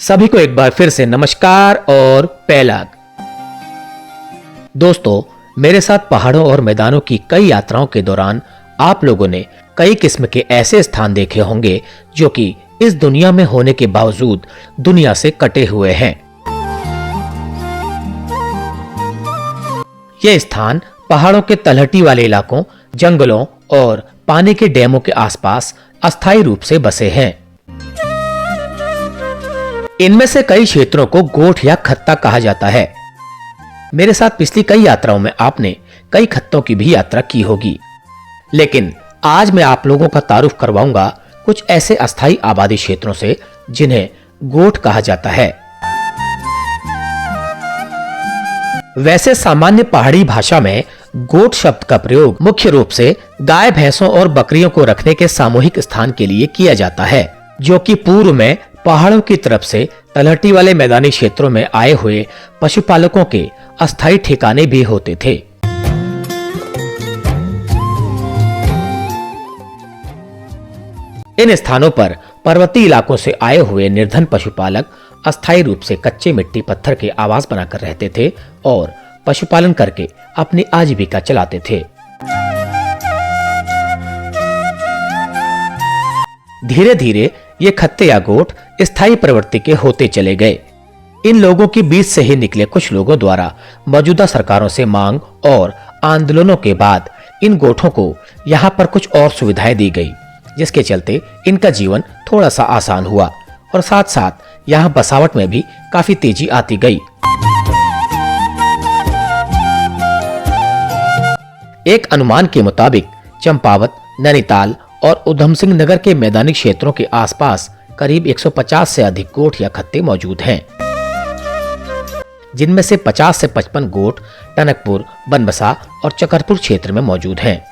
सभी को एक बार फिर से नमस्कार और पैलाग। दोस्तों, मेरे साथ पहाड़ों और मैदानों की कई यात्राओं के दौरान आप लोगों ने कई किस्म के ऐसे स्थान देखे होंगे जो कि इस दुनिया में होने के बावजूद दुनिया से कटे हुए हैं। ये स्थान पहाड़ों के तलहटी वाले इलाकों, जंगलों और पानी के डैमों के आसपास अस्थायी रूप से बसे हैं। इनमें से कई क्षेत्रों को गोठ या खत्ता कहा जाता है। मेरे साथ पिछली कई यात्राओं में आपने कई खत्तों की भी यात्रा की होगी, लेकिन आज मैं आप लोगों का तारुफ करवाऊंगा कुछ ऐसे अस्थायी आबादी क्षेत्रों से जिन्हें गोठ कहा जाता है। वैसे सामान्य पहाड़ी भाषा में गोठ शब्द का प्रयोग मुख्य रूप से गाय, भैंसों और बकरियों को रखने के सामूहिक स्थान के लिए किया जाता है, जो कि पूर्व में पहाड़ों की तरफ से तलहटी वाले मैदानी क्षेत्रों में आए हुए पशुपालकों के अस्थायी ठिकाने भी होते थे। इन स्थानों पर पर्वतीय इलाकों से आए हुए निर्धन पशुपालक अस्थायी रूप से कच्चे मिट्टी पत्थर के आवास बनाकर रहते थे और पशुपालन करके अपनी आजीविका चलाते थे। धीरे धीरे ये खत्ते या गोठ स्थायी प्रवृत्ति के होते चले गए। इन लोगों के बीच से ही निकले कुछ लोगों द्वारा मौजूदा सरकारों से मांग और आंदोलनों के बाद इन गोठों को यहाँ पर कुछ और सुविधाएं दी गई, जिसके चलते इनका जीवन थोड़ा सा आसान हुआ और साथ साथ यहाँ बसावट में भी काफी तेजी आती गई। एक अनुमान के मुताबिक चंपावत, नैनीताल और उधम सिंह नगर के मैदानी क्षेत्रों के आसपास करीब 150 से अधिक गोठ या खत्ते मौजूद हैं, जिनमें से 50 से 55 गोठ टनकपुर, बनबसा और चकरपुर क्षेत्र में मौजूद हैं।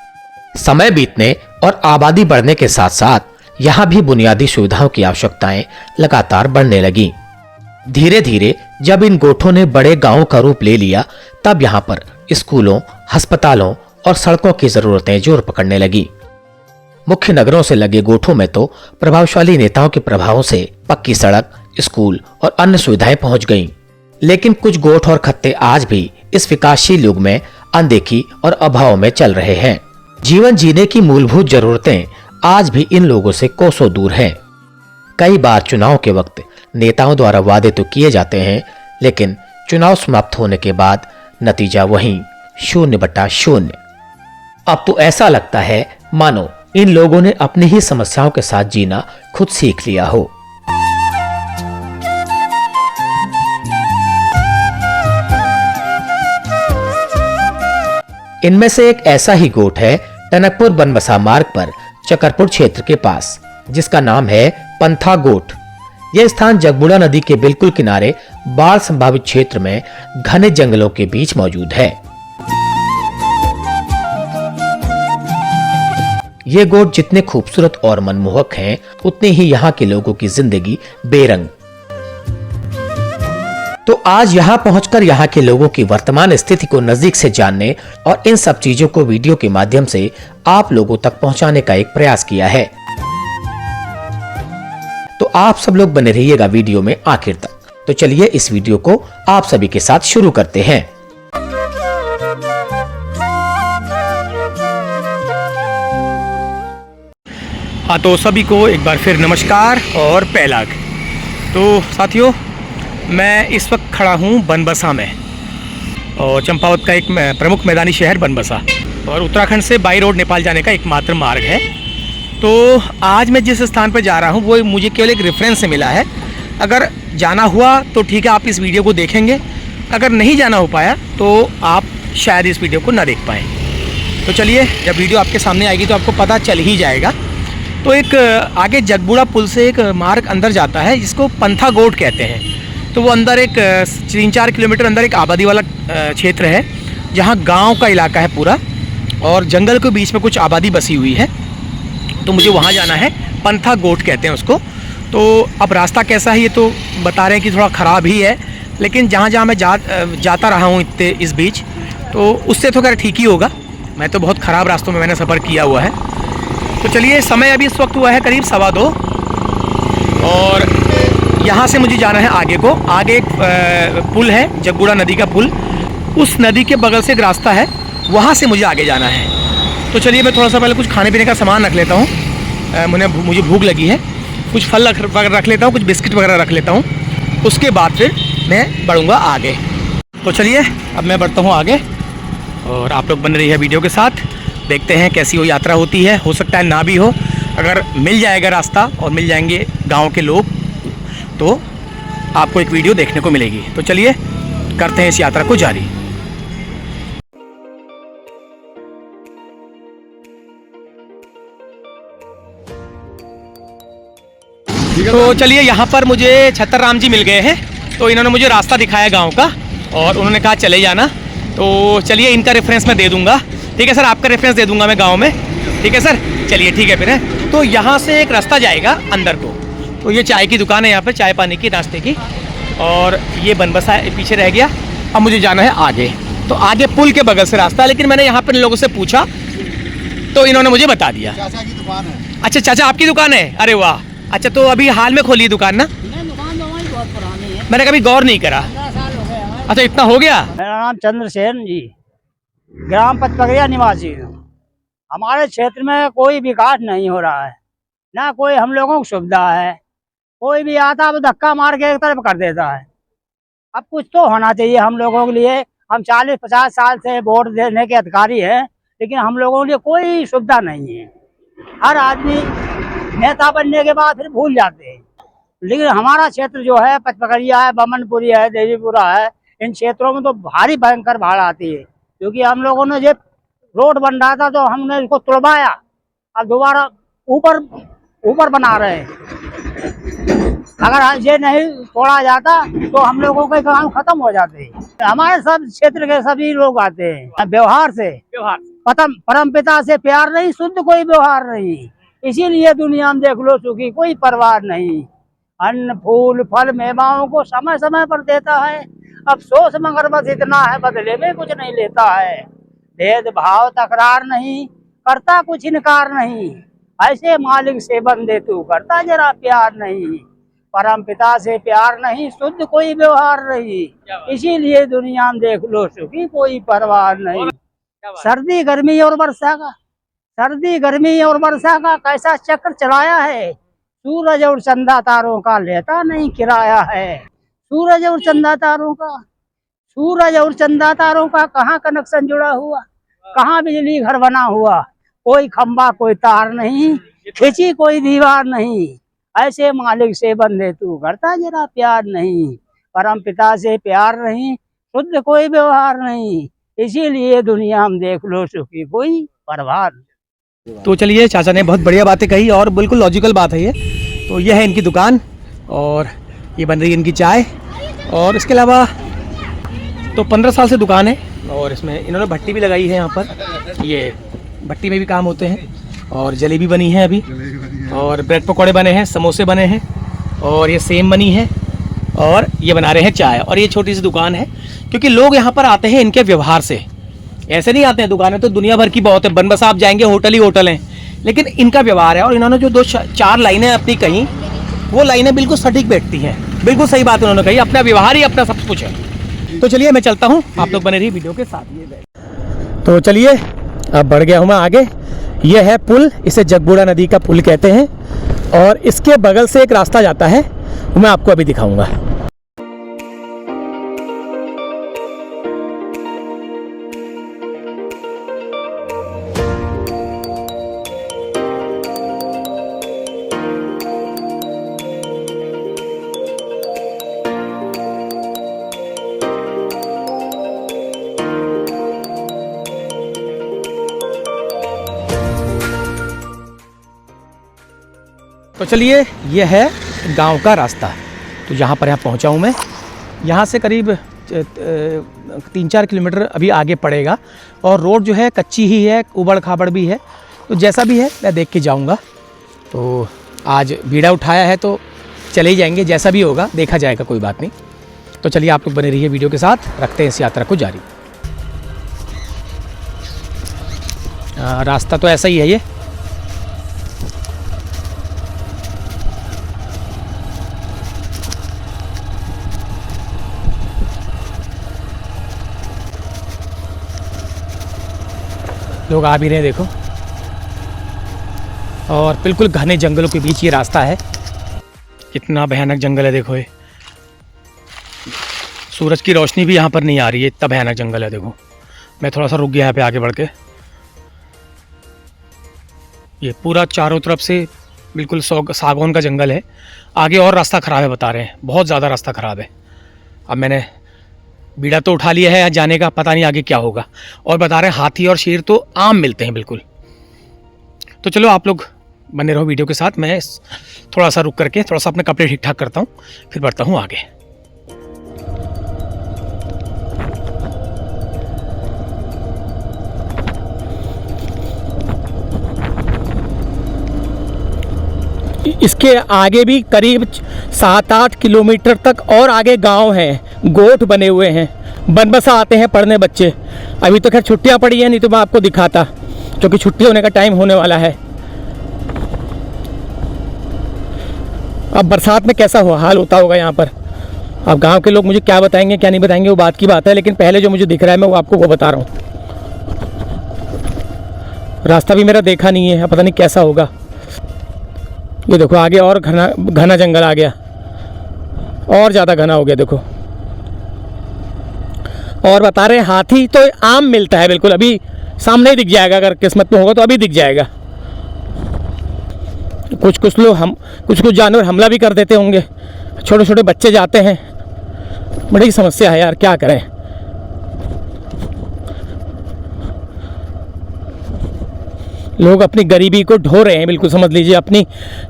समय बीतने और आबादी बढ़ने के साथ साथ यहाँ भी बुनियादी सुविधाओं की आवश्यकताएं लगातार बढ़ने लगी। धीरे धीरे जब इन गोठों ने बड़े गांवों का रूप ले लिया, तब यहाँ पर स्कूलों, अस्पतालों और सड़कों की जरूरतें जोर पकड़ने लगी। मुख्य नगरों से लगे गोठों में तो प्रभावशाली नेताओं के प्रभावों से पक्की सड़क, स्कूल और अन्य सुविधाएं पहुंच गईं। लेकिन कुछ गोठ और खत्ते आज भी इस विकासशील युग में अनदेखी और अभाव में चल रहे हैं। जीवन जीने की मूलभूत जरूरतें आज भी इन लोगों से कोसों दूर हैं। कई बार चुनाव के वक्त नेताओं द्वारा वादे तो किए जाते हैं, लेकिन चुनाव समाप्त होने के बाद नतीजा वहीं 0/0। अब तो ऐसा लगता है मानो इन लोगों ने अपनी ही समस्याओं के साथ जीना खुद सीख लिया हो। इनमें से एक ऐसा ही गोठ है टनकपुर बनबसा मार्ग पर चकरपुर क्षेत्र के पास, जिसका नाम है पंथा गोठ। यह स्थान जगबुड़ा नदी के बिल्कुल किनारे बाढ़ संभावित क्षेत्र में घने जंगलों के बीच मौजूद है। ये गोठ जितने खूबसूरत और मनमोहक हैं, उतने ही यहाँ के लोगों की जिंदगी बेरंग। तो आज यहाँ पहुंचकर यहाँ के लोगों की वर्तमान स्थिति को नजदीक से जानने और इन सब चीजों को वीडियो के माध्यम से आप लोगों तक पहुंचाने का एक प्रयास किया है। तो आप सब लोग बने रहिएगा वीडियो में आखिर तक। तो चलिए इस वीडियो को आप सभी के साथ शुरू करते हैं। हाँ, तो सभी को एक बार फिर नमस्कार और पैलाग। तो साथियों, मैं इस वक्त खड़ा हूँ बनबसा में, और चंपावत का एक प्रमुख मैदानी शहर बनबसा, और उत्तराखंड से बाई रोड नेपाल जाने का एकमात्र मार्ग है। तो आज मैं जिस स्थान पर जा रहा हूँ वो मुझे केवल एक रेफरेंस से मिला है। अगर जाना हुआ तो ठीक है, आप इस वीडियो को देखेंगे। अगर नहीं जाना हो पाया तो आप शायद इस वीडियो को ना देख पाएँ। तो चलिए, जब वीडियो आपके सामने आएगी तो आपको पता चल ही जाएगा। तो एक आगे जगबुड़ा पुल से एक मार्ग अंदर जाता है, जिसको पंथा गोठ कहते हैं। तो वो अंदर एक 3-4 किलोमीटर अंदर एक आबादी वाला क्षेत्र है, जहाँ गांव का इलाका है पूरा, और जंगल के बीच में कुछ आबादी बसी हुई है। तो मुझे वहाँ जाना है, पंथा गोठ कहते हैं उसको। तो अब रास्ता कैसा है ये तो बता रहे हैं कि थोड़ा ख़राब ही है, लेकिन जहाँ जहाँ मैं जाता रहा हूँ इस बीच, तो उससे तो खैर ठीक ही होगा। मैं तो बहुत ख़राब रास्तों में मैंने सफ़र किया हुआ है। तो चलिए, समय अभी इस वक्त हुआ है करीब 2:15, और यहाँ से मुझे जाना है आगे को। आगे एक पुल है, जगबूढ़ा नदी का पुल, उस नदी के बगल से एक रास्ता है, वहाँ से मुझे आगे जाना है। तो चलिए मैं थोड़ा सा पहले कुछ खाने पीने का सामान रख लेता हूँ, मुझे भूख लगी है। कुछ फल रख लेता हूँ, कुछ बिस्किट वगैरह रख लेता हूँ, उसके बाद फिर मैं बढ़ूँगा आगे। तो चलिए अब मैं बढ़ता हूँ आगे और आप लोग बन रही है वीडियो के साथ। देखते हैं कैसी वो यात्रा होती है। हो सकता है ना भी हो, अगर मिल जाएगा रास्ता और मिल जाएंगे गांव के लोग तो आपको एक वीडियो देखने को मिलेगी। तो चलिए करते हैं इस यात्रा को जारी। तो चलिए यहाँ पर मुझे छतर राम जी मिल गए हैं। तो इन्होंने मुझे रास्ता दिखाया गांव का और उन्होंने कहा चले जाना। तो चलिए इनका रेफरेंस मैं दे दूंगा। ठीक है सर, आपका रेफरेंस दे दूंगा मैं गांव में। ठीक है सर, चलिए ठीक है फिर है। तो यहाँ से एक रास्ता जाएगा अंदर को। तो ये चाय की दुकान है, यहाँ पर चाय पानी की, नाश्ते की। और ये बनबसा पीछे रह गया। अब मुझे जाना है आगे। तो आगे पुल के बगल से रास्ता है, लेकिन मैंने यहाँ पर लोगों से पूछा तो इन्होंने मुझे बता दिया। चाचा की दुकान है। अच्छा चाचा आपकी दुकान है? अरे वाह, अच्छा तो अभी हाल में खोली दुकान ना? नहीं, दुकान तो हमारी बहुत पुरानी है, मैंने कभी गौर नहीं करा। 15 साल हो गए हमारे। अच्छा इतना हो गया। मेरा नाम चंद्रसेन जी, ग्राम पचपगड़िया निवासी हूँ। हमारे क्षेत्र में कोई विकास नहीं हो रहा है, ना कोई हम लोगों को सुविधा है। कोई भी आता है धक्का मार के एक तरफ कर देता है। अब कुछ तो होना चाहिए हम लोगों के लिए। हम 40-50 साल से वोट देने के अधिकारी हैं, लेकिन हम लोगों के लिए कोई सुविधा नहीं है। हर आदमी नेता बनने के बाद फिर भूल जाते हैं। लेकिन हमारा क्षेत्र जो है, पचपगड़िया है, बमनपुरी है, देवीपुरा है, इन क्षेत्रों में तो भारी भयंकर बाढ़ आती है। क्योंकि हम लोगों ने जब रोड बन रहा था तो हमने इसको तुड़वाया, अब दोबारा ऊपर बना रहे हैं। अगर ये नहीं तोड़ा जाता तो हम लोगों के काम खत्म हो जाते हैं। हमारे सब क्षेत्र के सभी लोग आते हैं व्यवहार से। परम पिता से प्यार नहीं, शुद्ध कोई व्यवहार नहीं, इसीलिए दुनिया में देख लो सुखी कोई परवार नहीं। अन्न फूल फल मेवाओं को समय समय पर देता है, अफसोस मगर बस इतना है बदले में कुछ नहीं लेता है। भेदभाव तकरार नहीं करता, कुछ इनकार नहीं, ऐसे मालिक से बंदे तू करता जरा प्यार नहीं। परम पिता से प्यार नहीं, शुद्ध कोई व्यवहार नहीं, इसीलिए दुनिया में देख लो सुखी कोई परवाह नहीं। सर्दी गर्मी और वर्षा का कैसा चक्र चलाया है। सूरज और चंदा तारों का लेता नहीं किराया है। सूरज और चंदा तारों का कहाँ कनेक्शन जुड़ा हुआ, कहाँ बिजली घर बना हुआ। कोई खंबा कोई तार नहीं, खिंची कोई दीवार नहीं, ऐसे मालिक से बंदे तू करता जरा प्यार नहीं। परम पिता से प्यार नहीं, शुद्ध कोई व्यवहार नहीं, इसीलिए दुनिया में देख लो सुखी कोई परवाह नहीं। तो चलिए चाचा ने बहुत बढ़िया बातें कही और बिल्कुल लॉजिकल बात है ये। तो ये है इनकी दुकान और ये बन रही है इनकी चाय। और इसके अलावा तो 15 साल से दुकान है और इसमें इन्होंने भट्टी भी लगाई है। यहाँ पर ये भट्टी में भी काम होते हैं। और जलेबी बनी है अभी, और ब्रेड पकौड़े बने हैं, समोसे बने हैं, और ये सेम बनी है, और ये बना रहे हैं चाय। और ये छोटी सी दुकान है क्योंकि लोग यहाँ पर आते हैं इनके व्यवहार से। ऐसे नहीं आते हैं, दुकानें तो दुनिया भर की बहुत है, बनबसा आप जाएंगे होटल ही होटल हैं, लेकिन इनका व्यवहार है। और इन्होंने जो 2-4 लाइनें अपनी कहीं, वो लाइनें बिल्कुल सटीक बैठती हैं। बिल्कुल सही बात उन्होंने कही, अपना व्यवहार ही अपना सब कुछ है। तो चलिए मैं चलता हूँ, आप लोग बने रहिए वीडियो के साथ। तो चलिए अब बढ़ गया हूँ मैं आगे। यह है पुल, इसे जगबूढ़ा नदी का पुल कहते हैं, और इसके बगल से एक रास्ता जाता है, वो मैं आपको अभी दिखाऊंगा। तो चलिए ये है गांव का रास्ता। तो यहाँ पर पहुँचा हूँ मैं। यहाँ से करीब 3-4 किलोमीटर अभी आगे पड़ेगा, और रोड जो है कच्ची ही है, उबड़ खाबड़ भी है। तो जैसा भी है मैं देख के जाऊँगा। तो आज बीड़ा उठाया है तो चले ही जाएंगे, जैसा भी होगा देखा जाएगा, कोई बात नहीं। तो चलिए आप लोग बने रहिए वीडियो के साथ, रखते हैं इस यात्रा को जारी। रास्ता तो ऐसा ही है ये। लोग आ भी रहे हैं देखो। और बिल्कुल घने जंगलों के बीच ये रास्ता है। कितना भयानक जंगल है देखो। ये सूरज की रोशनी भी यहाँ पर नहीं आ रही है, इतना भयानक जंगल है देखो। मैं थोड़ा सा रुक गया यहाँ पे आगे बढ़ के। ये पूरा चारों तरफ से बिल्कुल सागौन का जंगल है। आगे और रास्ता ख़राब है बता रहे हैं, बहुत ज़्यादा रास्ता ख़राब है। अब मैंने बीड़ा तो उठा लिया है जाने का, पता नहीं आगे क्या होगा। और बता रहे हैं हाथी और शेर तो आम मिलते हैं बिल्कुल। तो चलो आप लोग बने रहो वीडियो के साथ। मैं थोड़ा सा रुक करके थोड़ा सा अपने कपड़े ठीक ठाक करता हूँ, फिर बढ़ता हूँ आगे। इसके आगे भी करीब 7-8 किलोमीटर तक और आगे गांव हैं, गोठ बने हुए हैं। बनबसा आते हैं पढ़ने बच्चे। अभी तो खैर छुट्टियां पड़ी हैं, नहीं तो मैं आपको दिखाता, क्योंकि छुट्टी होने का टाइम होने वाला है। अब बरसात में कैसा हाल होता होगा यहाँ पर। अब गांव के लोग मुझे क्या बताएंगे क्या नहीं बताएंगे वो बात की बात है, लेकिन पहले जो मुझे दिख रहा है मैं वो आपको वो बता रहा हूँ। रास्ता भी मेरा देखा नहीं है, अब पता नहीं कैसा होगा। ये देखो आगे और घना जंगल आ गया, और ज़्यादा घना हो गया देखो। और बता रहे हैं हाथी तो आम मिलता है बिल्कुल, अभी सामने ही दिख जाएगा, अगर किस्मत में होगा तो अभी दिख जाएगा। कुछ लोग कुछ जानवर हमला भी कर देते होंगे, छोटे छोटे बच्चे जाते हैं। बड़ी समस्या है यार, क्या करें। लोग अपनी गरीबी को ढो रहे हैं, बिल्कुल समझ लीजिए अपनी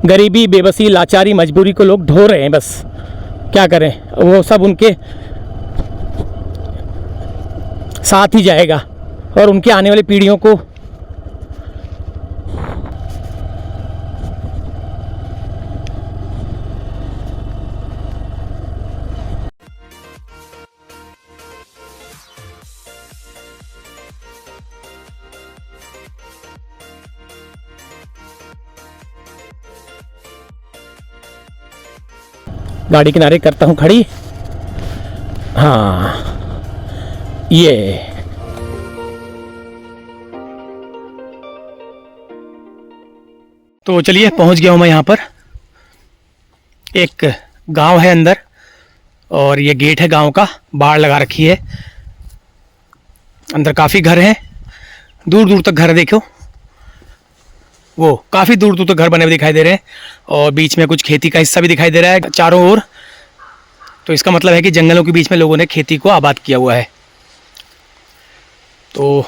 गरीबी, बेबसी, लाचारी, मजबूरी को लोग ढो रहे हैं। बस क्या करें, वो सब उनके साथ ही जाएगा और उनके आने वाली पीढ़ियों को गाड़ी किनारे करता हूँ खड़ी। हाँ ये तो चलिए पहुंच गया हूँ मैं यहाँ पर। एक गांव है अंदर और ये गेट है गांव का, बाड़ लगा रखी है। अंदर काफ़ी घर हैं, दूर दूर तक घर देखो, वो काफ़ी दूर दूर तक घर बने हुए दिखाई दे रहे हैं। और बीच में कुछ खेती का हिस्सा भी दिखाई दे रहा है चारों ओर। तो इसका मतलब है कि जंगलों के बीच में लोगों ने खेती को आबाद किया हुआ है। तो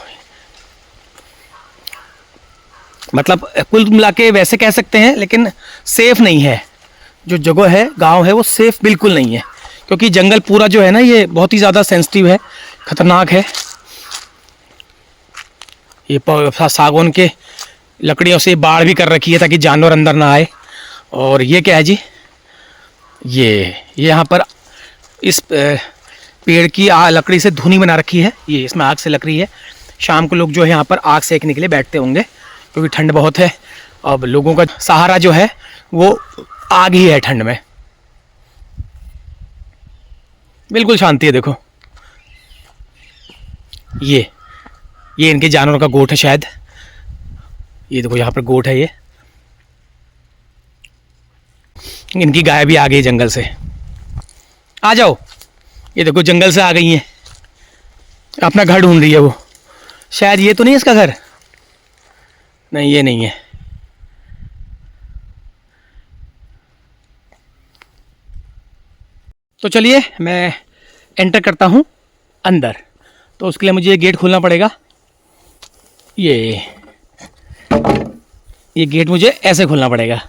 मतलब कुल मिला के वैसे कह सकते हैं, लेकिन सेफ़ नहीं है। जो जगह है गांव है वो सेफ़ बिल्कुल नहीं है, क्योंकि जंगल पूरा जो है ना ये बहुत ही ज़्यादा सेंसिटिव है, ख़तरनाक है। ये सागौन के लकड़ियों से बाड़ भी कर रखी है ताकि जानवर अंदर ना आए। और ये क्या है जी, ये यहाँ पर इस पेड़ की लकड़ी से धुनी बना रखी है। ये इसमें आग से लकड़ी है। शाम को लोग जो है यहाँ पर आग सेकने के लिए बैठते होंगे, क्योंकि ठंड बहुत है। अब लोगों का सहारा जो है वो आग ही है ठंड में। बिल्कुल शांति है देखो। ये इनके जानवरों का गोठ है शायद। ये देखो यहाँ पर गोठ है। ये इनकी गाय भी आ गई जंगल से। आ जाओ, ये देखो जंगल से आ गई हैं, अपना घर ढूंढ रही है वो। शायद ये तो नहीं है इसका घर, नहीं ये नहीं है। तो चलिए मैं एंटर करता हूँ अंदर। तो उसके लिए मुझे ये गेट खोलना पड़ेगा। ये गेट मुझे ऐसे खोलना पड़ेगा,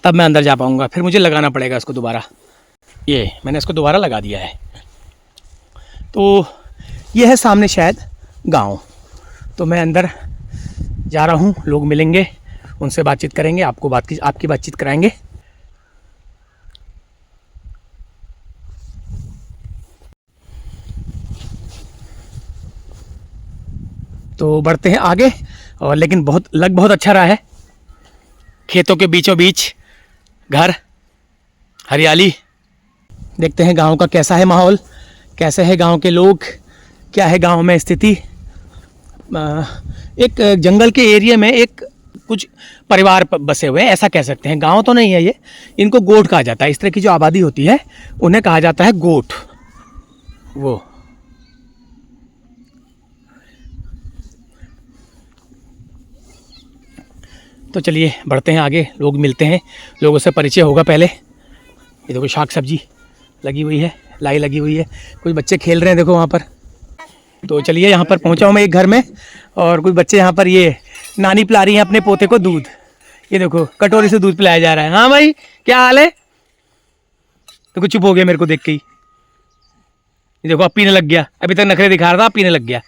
तब मैं अंदर जा पाऊँगा। फिर मुझे लगाना पड़ेगा इसको दोबारा। ये मैंने इसको दोबारा लगा दिया है। तो ये है सामने शायद गांव। तो मैं अंदर जा रहा हूँ, लोग मिलेंगे, उनसे बातचीत करेंगे, आपकी बातचीत कराएंगे। तो बढ़ते हैं आगे। और लेकिन बहुत अच्छा रहा है। खेतों के बीचों बीच घर, हरियाली। देखते हैं गांव का कैसा है माहौल, कैसे है गांव के लोग, क्या है गांव में स्थिति। एक जंगल के एरिया में एक कुछ परिवार बसे हुए हैं, ऐसा कह सकते हैं। गांव तो नहीं है ये, इनको गोठ कहा जाता है। इस तरह की जो आबादी होती है उन्हें कहा जाता है गोठ। वो तो चलिए बढ़ते हैं आगे, लोग मिलते हैं, लोगों से परिचय होगा पहले। ये देखो शाक सब्जी लगी हुई है, लाई लगी हुई है, कुछ बच्चे खेल रहे हैं देखो वहाँ पर। तो चलिए यहाँ पर पहुँचा हूँ मैं एक घर में, और कुछ बच्चे यहाँ पर ये नानी पिला रही हैं अपने पोते को दूध। ये देखो कटोरी से दूध पिलाया जा रहा है। हाँ भाई क्या हाल है? तो कुछ चुप हो गया मेरे को देख के ही। ये देखो अब पीने लग गया, अभी तक नखरे दिखा रहा था, अब पीने लग गया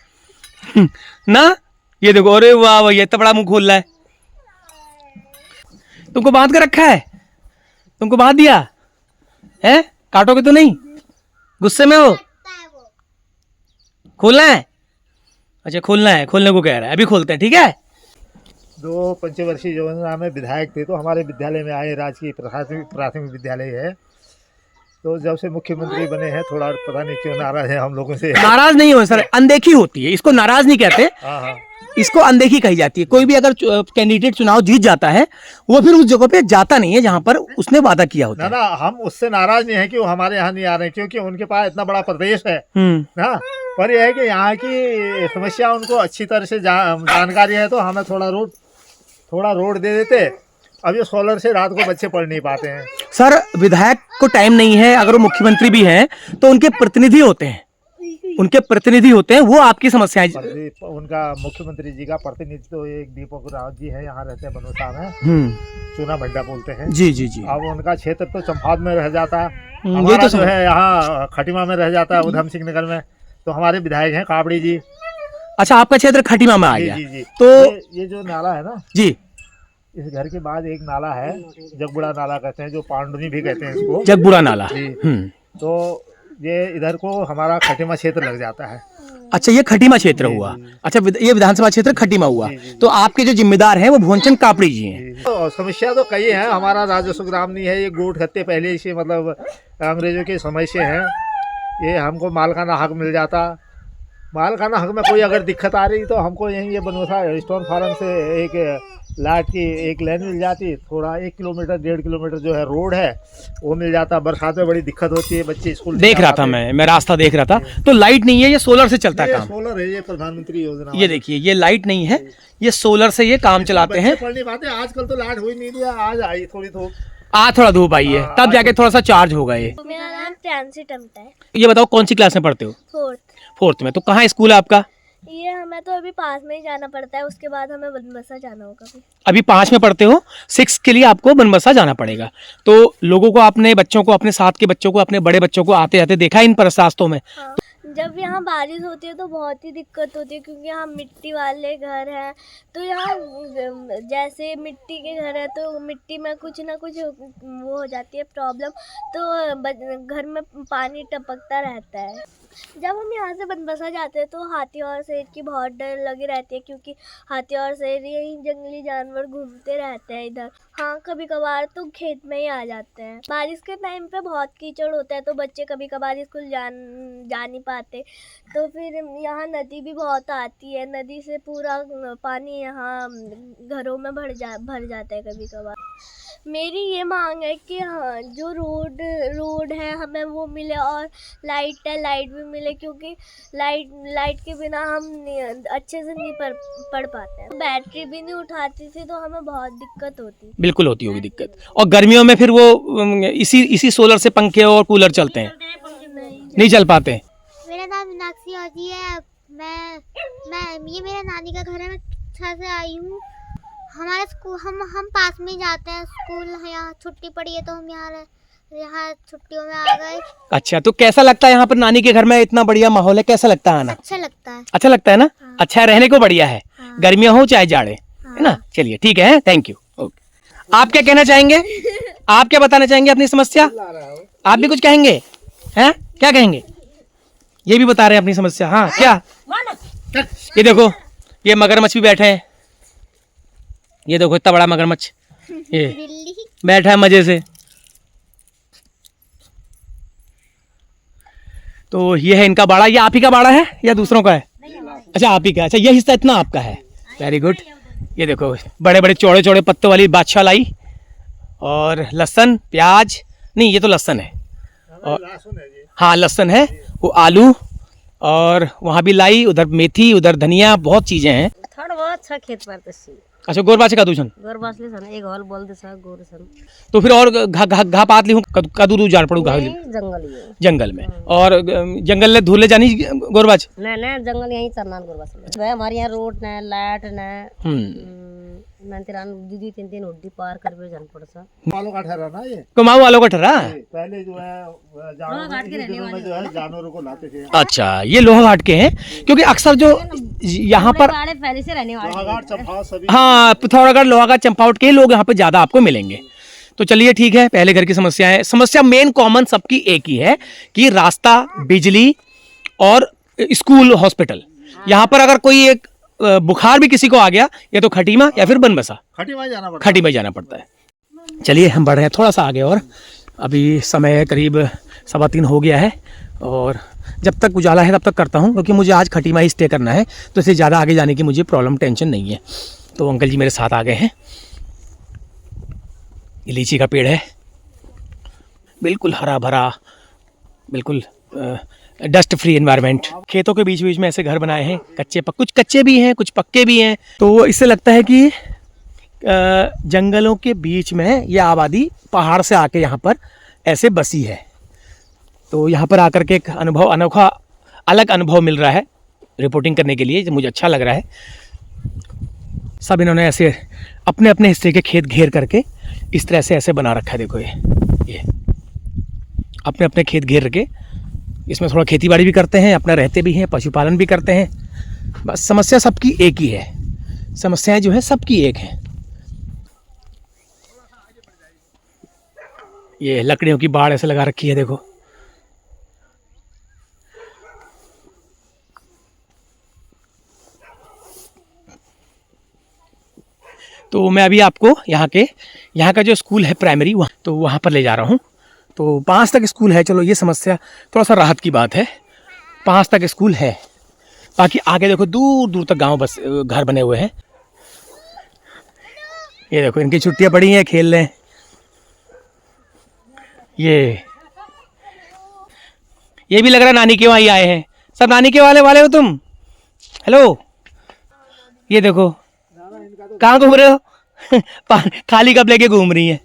ना। ये देखो, अरे वाह भैया इतना बड़ा मुंह खोल रहा है। तुमको बांध कर रखा है? तुमको बांध दिया है? काटोगे तो नहीं? गुस्से में हो? खोलना है? अच्छा खोलना है, खोलने को कह रहा है, अभी खोलते हैं, ठीक है। 2 पंचवर्षीय योजना में विधायक थे, तो हमारे विद्यालय में आए, राजकीय प्राथमिक विद्यालय है। तो जब से मुख्यमंत्री बने हैं, थोड़ा पता नहीं क्यों नाराज है हम लोगों से। नाराज नहीं हो सर, अनदेखी होती है, इसको नाराज नहीं कहते, हाँ, इसको अनदेखी कही जाती है। कोई भी अगर कैंडिडेट चुनाव जीत जाता है, वो फिर उस जगह पे जाता नहीं है जहां पर उसने वादा किया होता है। ना हम उससे नाराज नहीं है कि वो हमारे यहाँ नहीं आ रहे, क्योंकि उनके पास इतना बड़ा प्रदेश है ना। पर यह है कि यहाँ की समस्या उनको अच्छी तरह से जानकारी है, तो हमें थोड़ा रोड दे देते। अब ये सोलर से रात को बच्चे पढ़ नहीं पाते हैं। सर विधायक को टाइम नहीं है, अगर वो मुख्यमंत्री भी हैं तो उनके प्रतिनिधि होते हैं, वो आपकी समस्याएं। उनका मुख्यमंत्री जी का प्रतिनिधि तो एक दीपक रावत जी है, यहाँ रहते हैं बनोसा में, चूना भड्डा बोलते हैं। जी जी जी। अब उनका क्षेत्र तो चंपावत में रह जाता है, ये हमारा तो जो है यहाँ खटीमा में रह जाता है, उधम सिंह नगर में। तो हमारे विधायक हैं काबड़ी जी। अच्छा आपका क्षेत्र खटीमा में आ गया। जी। तो ये जो नाला है ना जी, इस घर के बाद एक नाला है, जगबुड़ा नाला कहते हैं, जो पांडुनी भी कहते हैं इसको, जगबुड़ा नाला। तो ये इधर को हमारा खटीमा क्षेत्र लग जाता है। अच्छा ये खटीमा क्षेत्र हुआ। अच्छा ये विधानसभा क्षेत्र खटीमा हुआ। तो आपके जो जिम्मेदार हैं वो भुवनचंद कापड़ी जी हैं। तो समस्या तो कई है, हमारा राजस्व ग्राम नहीं है, ये गोट खत्ते पहले से मतलब अंग्रेजों के समय से हैं। ये हमको मालकाना हक मिल जाता, मालकाना हक में कोई अगर दिक्कत आ रही तो हमको यहीं ये बनोसा स्टोन फार्म से एक लाइट की एक लाइन मिल जाती, थोड़ा 1 किलोमीटर 1.5 किलोमीटर जो है रोड है वो मिल जाता। बरसात में बड़ी दिक्कत होती है, बच्चे स्कूल देख रहा था मैं रास्ता देख रहा था। तो लाइट नहीं है, ये सोलर से चलता है काम। सोलर है, ये प्रधानमंत्री योजना। ये देखिए ये लाइट नहीं है, ये सोलर से ये काम चलाते हैं। पढ़ नहीं पाते, आजकल तो लाइट हुई नहीं दिया, आज आई थोड़ी धूप, आज थोड़ा धूप आई है, तब जाके थोड़ा सा चार्ज होगा ये। मेरा नाम प्रांसी टमटा है। ये बताओ कौन सी क्लास में पढ़ते हो? 4th में। तो कहाँ स्कूल है आपका? ये हमें तो अभी पास में ही जाना पड़ता है, उसके बाद हमें बनबसा जाना होगा। अभी 5 में पढ़ते हो, 6 के लिए आपको बनबसा जाना पड़ेगा। तो लोगों को, अपने बच्चों को, अपने साथ के बच्चों को, अपने बड़े बच्चों को आते जाते देखा इन रास्तों में? हाँ। जब यहाँ बारिश होती है तो बहुत ही दिक्कत होती है, क्योंकि यहाँ मिट्टी वाले घर हैं। तो यहाँ जैसे मिट्टी के घर है तो मिट्टी में कुछ ना कुछ वो हो जाती है प्रॉब्लम, तो घर में पानी टपकता रहता है। जब हम यहाँ से बनबसा जाते हैं तो हाथी और शेर की बहुत डर लगी रहती है, क्योंकि हाथी और शेर यही जंगली जानवर घूमते रहते हैं इधर। हाँ कभी कभार तो खेत में ही आ जाते हैं। बारिश के टाइम पे बहुत कीचड़ होता है, तो बच्चे कभी कभार स्कूल जा नहीं पाते। तो फिर यहाँ नदी भी बहुत आती है, नदी से पूरा पानी यहाँ घरों में भर जाता है कभी कभार। मेरी ये मांग है कि हाँ जो रोड है हमें वो मिले, और लाइट भी मिले, क्योंकि लाइट के बिना हम अच्छे से नहीं पढ़ पाते हैं। बैटरी भी नहीं उठाती थी तो हमें बहुत दिक्कत होती। बिल्कुल होती होगी दिक्कत। और गर्मियों में फिर वो इसी सोलर से पंखे और कूलर चलते हैं, नहीं चल पाते। मेरा नाम मीनाक्षी औजी है। ये मेरा नानी का घर है, मैं छत से आई हूँ। हमारे स्कूल हम पास में ही जाते हैं स्कूल। यहाँ छुट्टी पड़ी है तो हम यहाँ छुट्टियों में आ गए। अच्छा तो कैसा लगता है यहाँ पर? नानी के घर में इतना बढ़िया माहौल है, कैसा लगता है आना? अच्छा लगता है। अच्छा लगता है ना? हाँ। अच्छा रहने को बढ़िया है। हाँ। गर्मियाँ हो चाहे जाड़े, है ना? चलिए ठीक है, थैंक यू। ओके, आप क्या कहना चाहेंगे? आप क्या बताना चाहेंगे अपनी समस्या? आप भी कुछ कहेंगे? हैं क्या कहेंगे? ये भी बता रहे हैं अपनी समस्या। हाँ क्या? ये देखो ये मगरमच्छ भी बैठे हैं, ये देखो इतना बड़ा मगरमच्छ ये बैठा है मजे से। तो ये है इनका बाड़ा। ये आप ही का बाड़ा है या दूसरों का है? अच्छा आप ही का। अच्छा ये हिस्सा इतना आपका है, वेरी गुड। ये देखो बड़े बड़े चौड़े चौड़े पत्तों वाली बादशाह लाई, और लहसुन प्याज, नहीं ये तो लहसुन है, और हाँ लहसुन है, वो आलू, और वहाँ भी लाई, उधर मेथी, उधर धनिया, बहुत चीज़ें हैं। थोड़ा बहुत अच्छा खेत पारतसी अच्छा गोरबाचे का दूषण गोर बासले सन एक हॉल बोल दे सा गोर सन तो फिर और घा पात ली हूँ कदू दू जान पड़ू घा जंगल ही जंगल में, और जंगल ले धूले जानी गोरबाज ना जंगल यहीं चरनान गोर बासले भाई हमारे यहाँ रोड न लाइट न मैं तेरा दीदी तीन तीन उड्डी पार कर भी जान पड़ सा वालों का ठहरा ना ये कुमाऊं वालों का ठहरा। पहले जो है जानवरों को लाते थे। अच्छा ये लोहाघाट के हैं, क्योंकि अक्सर जो यहाँ पर पहले से रहने वाले हाँ पिथौरागढ़ लोहाघाट चंपावत के लोग यहाँ पे ज्यादा आपको मिलेंगे। तो चलिए ठीक है, पहले घर की समस्या है, समस्या मेन कॉमन सबकी एक ही है कि रास्ता, बिजली और स्कूल, हॉस्पिटल। यहाँ पर अगर कोई एक बुखार भी किसी को आ गया, या तो खटीमा या फिर बनबसा, खटीमा जाना पड़ता है। चलिए हम बढ़ रहे हैं थोड़ा सा आगे, और अभी समय करीब 3:15 हो गया है, और जब तक उजाला है तब तक करता हूँ, क्योंकि मुझे आज खटीमा ही स्टे करना है, तो इससे ज़्यादा आगे जाने की मुझे प्रॉब्लम टेंशन नहीं है। तो अंकल जी मेरे साथ आ गए हैं। ये लीची का पेड़ है, बिल्कुल हरा भरा, बिल्कुल डस्ट फ्री एनवायरनमेंट। खेतों के बीच बीच में ऐसे घर बनाए हैं, कुछ कच्चे भी हैं, कुछ पक्के भी हैं। तो इससे लगता है कि जंगलों के बीच में यह आबादी पहाड़ से आके यहाँ पर ऐसे बसी है। तो यहाँ पर आकर के एक अनुभव, अनोखा अलग अनुभव मिल रहा है रिपोर्टिंग करने के लिए, जो मुझे अच्छा लग रहा है। सब इन्होंने ऐसे अपने अपने हिस्से के खेत घेर करके इस तरह से ऐसे बना रखा है। देखो ये अपने अपने खेत घेर के इसमें थोड़ा खेती बाड़ी भी करते हैं, अपना रहते भी हैं, पशुपालन भी करते हैं। बस समस्या सबकी एक ही है, समस्याएं जो है सबकी एक है। ये लकड़ियों की बाड़ ऐसे लगा रखी है, देखो। तो मैं अभी आपको यहाँ का जो स्कूल है प्राइमरी, तो वहाँ पर ले जा रहा हूँ। तो 5 तक स्कूल है। चलो ये समस्या थोड़ा सा राहत की बात है, 5 तक स्कूल है। बाकी आगे देखो दूर दूर तक गांव बस घर बने हुए हैं। ये देखो इनकी छुट्टियां पड़ी हैं, खेल रहे हैं। ये भी लग रहा है नानी के वहाँ ही आए हैं। सब नानी के वाले हो तुम? हेलो, ये देखो कहाँ घूम रहे हो? खाली कप लेके घूम रही है।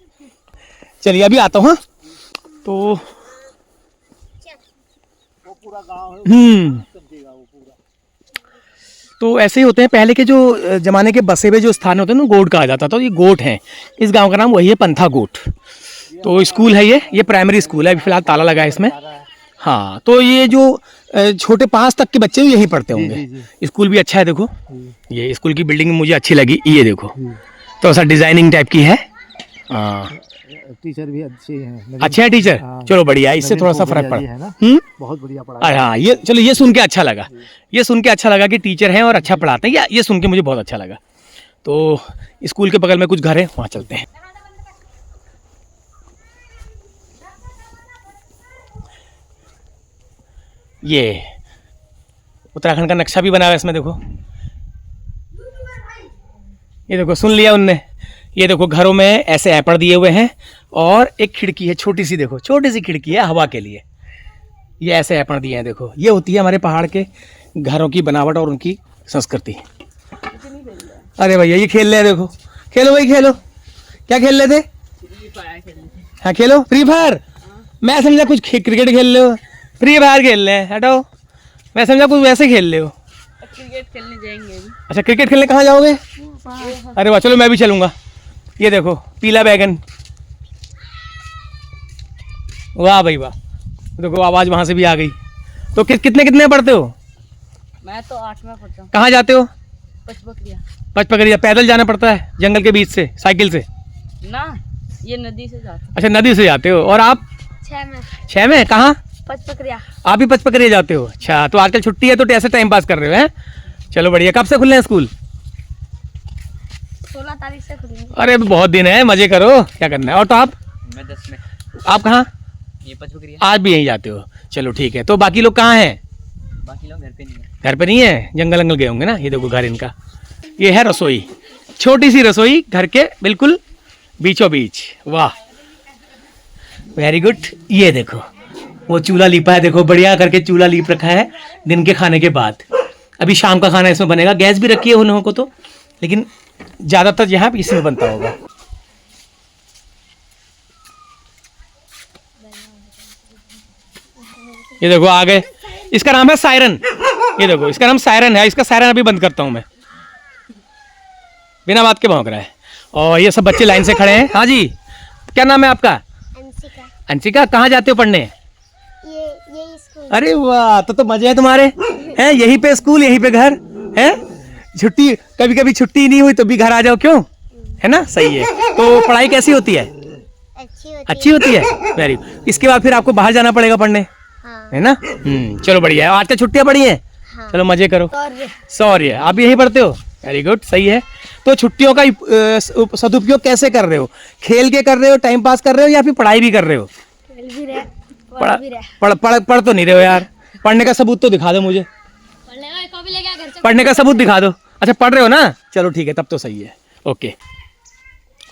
चलिए अभी आता हूँ। तो तो ऐसे ही होते हैं पहले के जो जमाने के बसे हुए जो स्थान होते हैं ना, गोट कहा जाता था। तो ये गोट हैं, इस गांव का नाम वही है, पंथा गोट। तो स्कूल है, ये प्राइमरी स्कूल है, अभी फिलहाल ताला लगा है इसमें। हाँ, तो ये जो छोटे 5 तक के बच्चे भी यहीं पढ़ते होंगे। स्कूल भी अच्छा है, देखो ये स्कूल की बिल्डिंग मुझे अच्छी लगी। ये देखो तो ऐसा डिजाइनिंग टाइप की है। टीचर भी अच्छे हैं, अच्छे हैं टीचर। चलो बढ़िया, इससे थोड़ा सा फर्क पड़ा। बहुत बढ़िया पढ़ा। हाँ ये चलो, ये सुन के अच्छा लगा, ये सुन के अच्छा लगा कि टीचर हैं और अच्छा पढ़ाते हैं। ये सुन के मुझे बहुत अच्छा लगा। तो स्कूल के बगल में कुछ घर है, वहाँ चलते हैं। ये उत्तराखंड का नक्शा भी बना हुआ है इसमें, देखो। ये देखो सुन लिया उनने। ये देखो घरों में ऐसे ऐपड़ दिए हुए हैं, और एक खिड़की है छोटी सी, देखो छोटी सी खिड़की है हवा के लिए। ये ऐसे ऐपड़ दिए हैं, देखो। ये होती है हमारे पहाड़ के घरों की बनावट और उनकी संस्कृति। अरे भैया ये खेल रहे हैं, देखो। खेलो भाई खेलो। क्या खेल रहे थे? हाँ खेलो, फ्री फायर। मैं समझा कुछ क्रिकेट खेल रहे हो। फ्री फायर खेल रहे हैं, हटो। मैं समझा कुछ वैसे खेल रहे हो। क्रिकेट खेलने जाएंगे। अच्छा क्रिकेट खेलने कहाँ जाओगे? अरे वाह, चलो मैं भी चलूँगा। ये देखो पीला बैगन, वाह भाई वाह। देखो आवाज़ वहाँ से भी आ गई। तो कितने पढ़ते हो? मैं तो 8 में पढ़ता हूँ। कहाँ जाते हो? पचपकरिया। पैदल जाना पड़ता है जंगल के बीच से, साइकिल से? ना, ये नदी से जाते। अच्छा नदी से जाते हो। और आप? 6 में कहाँ? पचपकरिया। आप भी पचपकरिया जाते हो? अच्छा, तो आजकल छुट्टी है तो ऐसे टाइम पास कर रहे हो, हैं? चलो बढ़िया। कब से खुले हैं स्कूल? 16 तारीख से खुलेंगे। अरे बहुत दिन है, मजे करो। क्या करना है? और तो आप? मैं 10 में। आप कहाँ? ये पचपकरिया। आज भी यहीं जाते हो? चलो ठीक है। तो बाकी लोग कहाँ हैं? बाकी लोग घर पे नहीं है। घर पे नहीं है, जंगल गए होंगे ना। ये देखो घर इनका। ये है रसोई, छोटी सी रसोई घर के बिल्कुल बीचों बीच। वाह, वेरी गुड। ये देखो वो चूल्हा लीपा है, देखो बढ़िया करके चूल्हा लीप रखा है दिन के खाने के बाद। अभी शाम का खाना इसमें बनेगा। गैस भी रखी है उन लोगों को तो, लेकिन ज़्यादातर यहाँ पे इसी में बनता होगा। ये देखो आ गए, इसका नाम है सायरन। ये देखो इसका नाम सायरन है, इसका सायरन अभी बंद करता हूँ मैं, बिना बात के भौंक रहा है। और ये सब बच्चे लाइन से खड़े हैं। हाँ जी, क्या नाम है आपका? अंशिका। अंशिका, कहाँ जाते हो पढ़ने? ये स्कूल। अरे वाह, तो मजे है तुम्हारे हैं। यहीं पे स्कूल, यहीं पे घर है। छुट्टी कभी कभी छुट्टी नहीं हुई तो भी घर आ जाओ, क्यों? है ना, सही है। तो पढ़ाई कैसी होती है? अच्छी होती है। Very good. इसके बाद फिर आपको बाहर जाना पड़ेगा पढ़ने, है ना? चलो बढ़िया है। आज क्या छुट्टियां पड़ी हैं? चलो मजे करो। सॉरी, आप यहीं पढ़ते हो? वेरी गुड, सही है। तो छुट्टियों का सदुपयोग कैसे कर रहे हो? खेल के कर रहे हो, टाइम पास कर रहे हो, या फिर पढ़ाई भी कर रहे हो? पढ़ तो नहीं रहे हो यार। पढ़ने का सबूत तो दिखा दो मुझे, पढ़ने का सबूत दिखा दो। अच्छा पढ़ रहे हो ना, चलो ठीक है, तब तो सही है। ओके,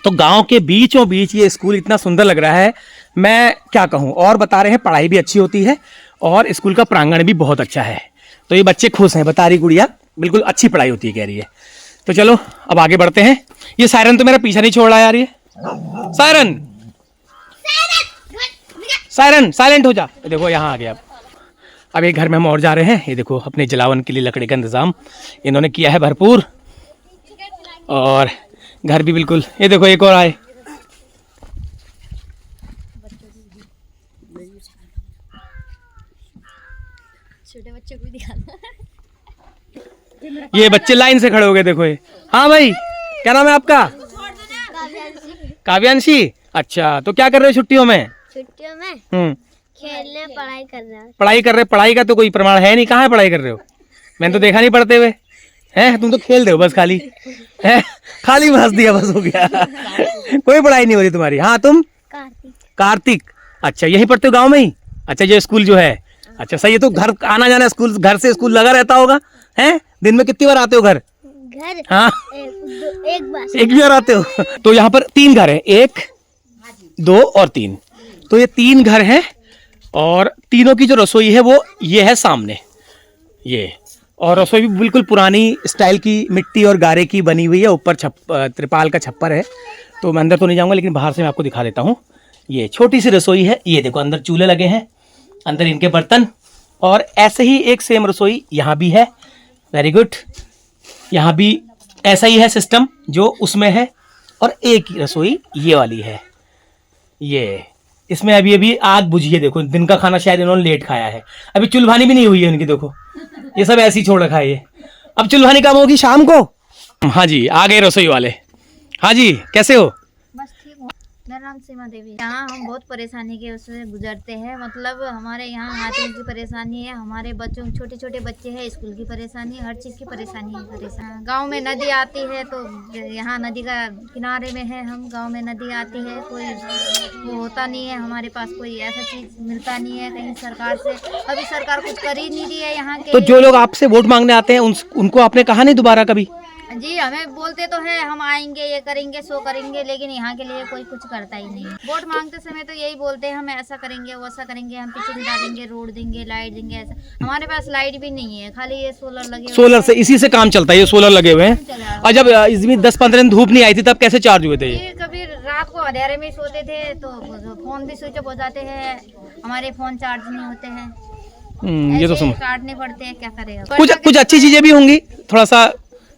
तो गांव के बीचों बीच ये स्कूल इतना सुंदर लग रहा है, मैं क्या कहूँ। और बता रहे हैं पढ़ाई भी अच्छी होती है और स्कूल का प्रांगण भी बहुत अच्छा है। तो ये बच्चे खुश हैं, बता रही गुड़िया, बिल्कुल अच्छी पढ़ाई होती है कह रही है। तो चलो अब आगे बढ़ते हैं। ये सायरन तो मेरा पीछा नहीं छोड़ रहा यार। ये सायरन, सायरन साइलेंट हो जा। देखो यहाँ आ गया। अब एक घर में हम और जा रहे हैं। ये देखो अपने जलावन के लिए लकड़ी का इंतजाम इन्होंने किया है भरपूर, और घर भी बिल्कुल। ये देखो एक और आए। छोटे बच्चों को भी दिखाना। ये बच्चे लाइन से खड़े हो गए, देखो ये। हाँ भाई, क्या नाम है आपका? काव्यांशी। अच्छा, तो क्या कर रहे हो छुट्टियों में? छुट्टियों में खेलने, पढ़ाई कर रहे हैं। पढ़ाई कर रहे। पढ़ाई का तो कोई प्रमाण है नहीं, कहाँ है पढ़ाई कर रहे हो? मैंने तो देखा नहीं पढ़ते हुए। हैं, तुम तो खेल रहे हो बस, खाली है, खाली हंस दिया बस, हो गया। कोई पढ़ाई नहीं हो रही तुम्हारी। हाँ तुम? कार्तिक। अच्छा, यही पढ़ते हो गाँव में ही? अच्छा, ये स्कूल जो है, अच्छा सही है। तो घर आना जाना स्कूल, घर से स्कूल लगा रहता होगा हैं? दिन में कितनी बार आते हो घर? हाँ, एक बार आते हो। तो यहाँ पर 3 घर हैं, 1, 2 और 3। तो ये 3 घर हैं, और तीनों की जो रसोई है वो ये है सामने ये। और रसोई भी बिल्कुल पुरानी स्टाइल की, मिट्टी और गारे की बनी हुई है। ऊपर त्रिपाल का छप्पर है। तो मैं अंदर तो नहीं जाऊँगा, लेकिन बाहर से मैं आपको दिखा देता हूँ। ये छोटी सी रसोई है। ये देखो अंदर चूल्हे लगे हैं, अंदर इनके बर्तन, और ऐसे ही एक सेम रसोई यहाँ भी है। Very good. यहाँ भी ऐसा ही है सिस्टम जो उसमें है, और एक ही रसोई ये वाली है। ये इसमें अभी अभी आग बुझी है। देखो दिन का खाना शायद इन्होंने लेट खाया है, अभी चुल्हानी भी नहीं हुई है इनकी। देखो ये सब ऐसे ही छोड़ रखा है ये। अब चुल्हानी कब होगी? शाम को। हाँ जी, आ गए रसोई वाले। हाँ जी, कैसे हो? बस ठीक हूँ। मेरा नाम सीमा देवी। यहाँ हम बहुत परेशानी के उससे गुजरते हैं। मतलब हमारे यहाँ हाथियों की परेशानी है, हमारे बच्चों, छोटे छोटे बच्चे हैं, स्कूल की परेशानी, हर चीज़ की परेशानी है। गांव में नदी आती है, तो यहाँ नदी का किनारे में है हम। गांव में नदी आती है, कोई वो होता नहीं है हमारे पास, कोई ऐसा चीज़ मिलता नहीं है कहीं सरकार से। अभी सरकार कुछ कर ही नहीं रही है यहाँ के। तो जो लोग आपसे वोट मांगने आते हैं उनको आपने कहा नहीं दोबारा कभी? जी, हमें बोलते तो है हम आएंगे, ये करेंगे, सो करेंगे, लेकिन यहाँ के लिए कोई कुछ करता ही नहीं है। वोट मांगते समय तो यही बोलते हैं हम ऐसा करेंगे, वो ऐसा करेंगे, हम पीछे डालेंगे, रोड देंगे, लाइट देंगे। ऐसा हमारे पास लाइट भी नहीं है, खाली ये सोलर लगे। सोलर से, इसी से काम चलता है, ये सोलर लगे हुए हैं। और जब इसमें 10-15 दिन धूप नहीं आई थी तब कैसे चार्ज हुए थे ये? कभी रात को अंधेरे में सोते थे तो फोन भी स्विच ऑफ हो जाते हैं, हमारे फोन चार्ज नहीं होते हैं। ये तो समझ, काटने पड़ते हैं, क्या करेगा। कुछ अच्छी चीजें भी होंगी, थोड़ा सा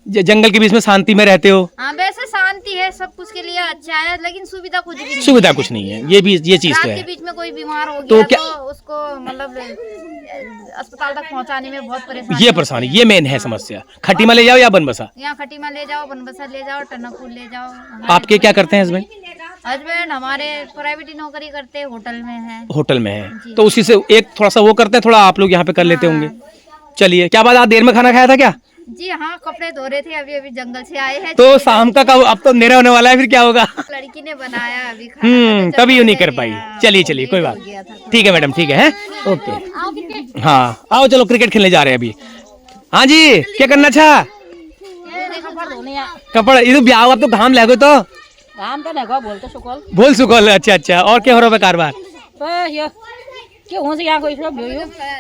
जंगल के बीच में शांति में रहते हो। हाँ, वैसे शांति है, सब कुछ के लिए अच्छा है, लेकिन सुविधा कुछ भी नहीं। सुविधा कुछ नहीं है, ये चीज तो है। के बीच में कोई बीमार हो तो गया क्या, तो उसको मतलब अस्पताल तक पहुंचाने में बहुत परेशानी। ये परेशानी, ये मेन है समस्या। खटीमा ले जाओ या बनबसा? यहाँ खटीमा ले जाओ, बनबसा ले जाओ, टनकपुर ले जाओ। आपके क्या करते हैं हस्बैंड? हस्बैंड हमारे प्राइवेट नौकरी करते हैं, होटल में है। होटल में है, तो उसी से एक थोड़ा सा वो करते हैं, थोड़ा आप लोग यहाँ पे कर लेते होंगे। चलिए, क्या बात, आज देर में खाना खाया था क्या? जी हाँ, कपड़े धो रहे थे, अभी अभी जंगल से आए हैं। तो शाम का कब, अब तो अंधेरा होने वाला है, फिर क्या होगा? लड़की ने बनाया अभी खाना, तभी नहीं कर पाई। चलिए कोई बात, ठीक है मैडम, ठीक है, ओके। हाँ आओ, चलो क्रिकेट खेलने जा रहे हैं अभी। हाँ जी, क्या करना था? कपड़ा ये तो ब्याह अब तो घाम लगे तो काम तो नहीं बोलते सुकल बोल सुकल। अच्छा अच्छा, और क्या हो रहा है कारबार? तो ये क्यों से यहाँ कोई सब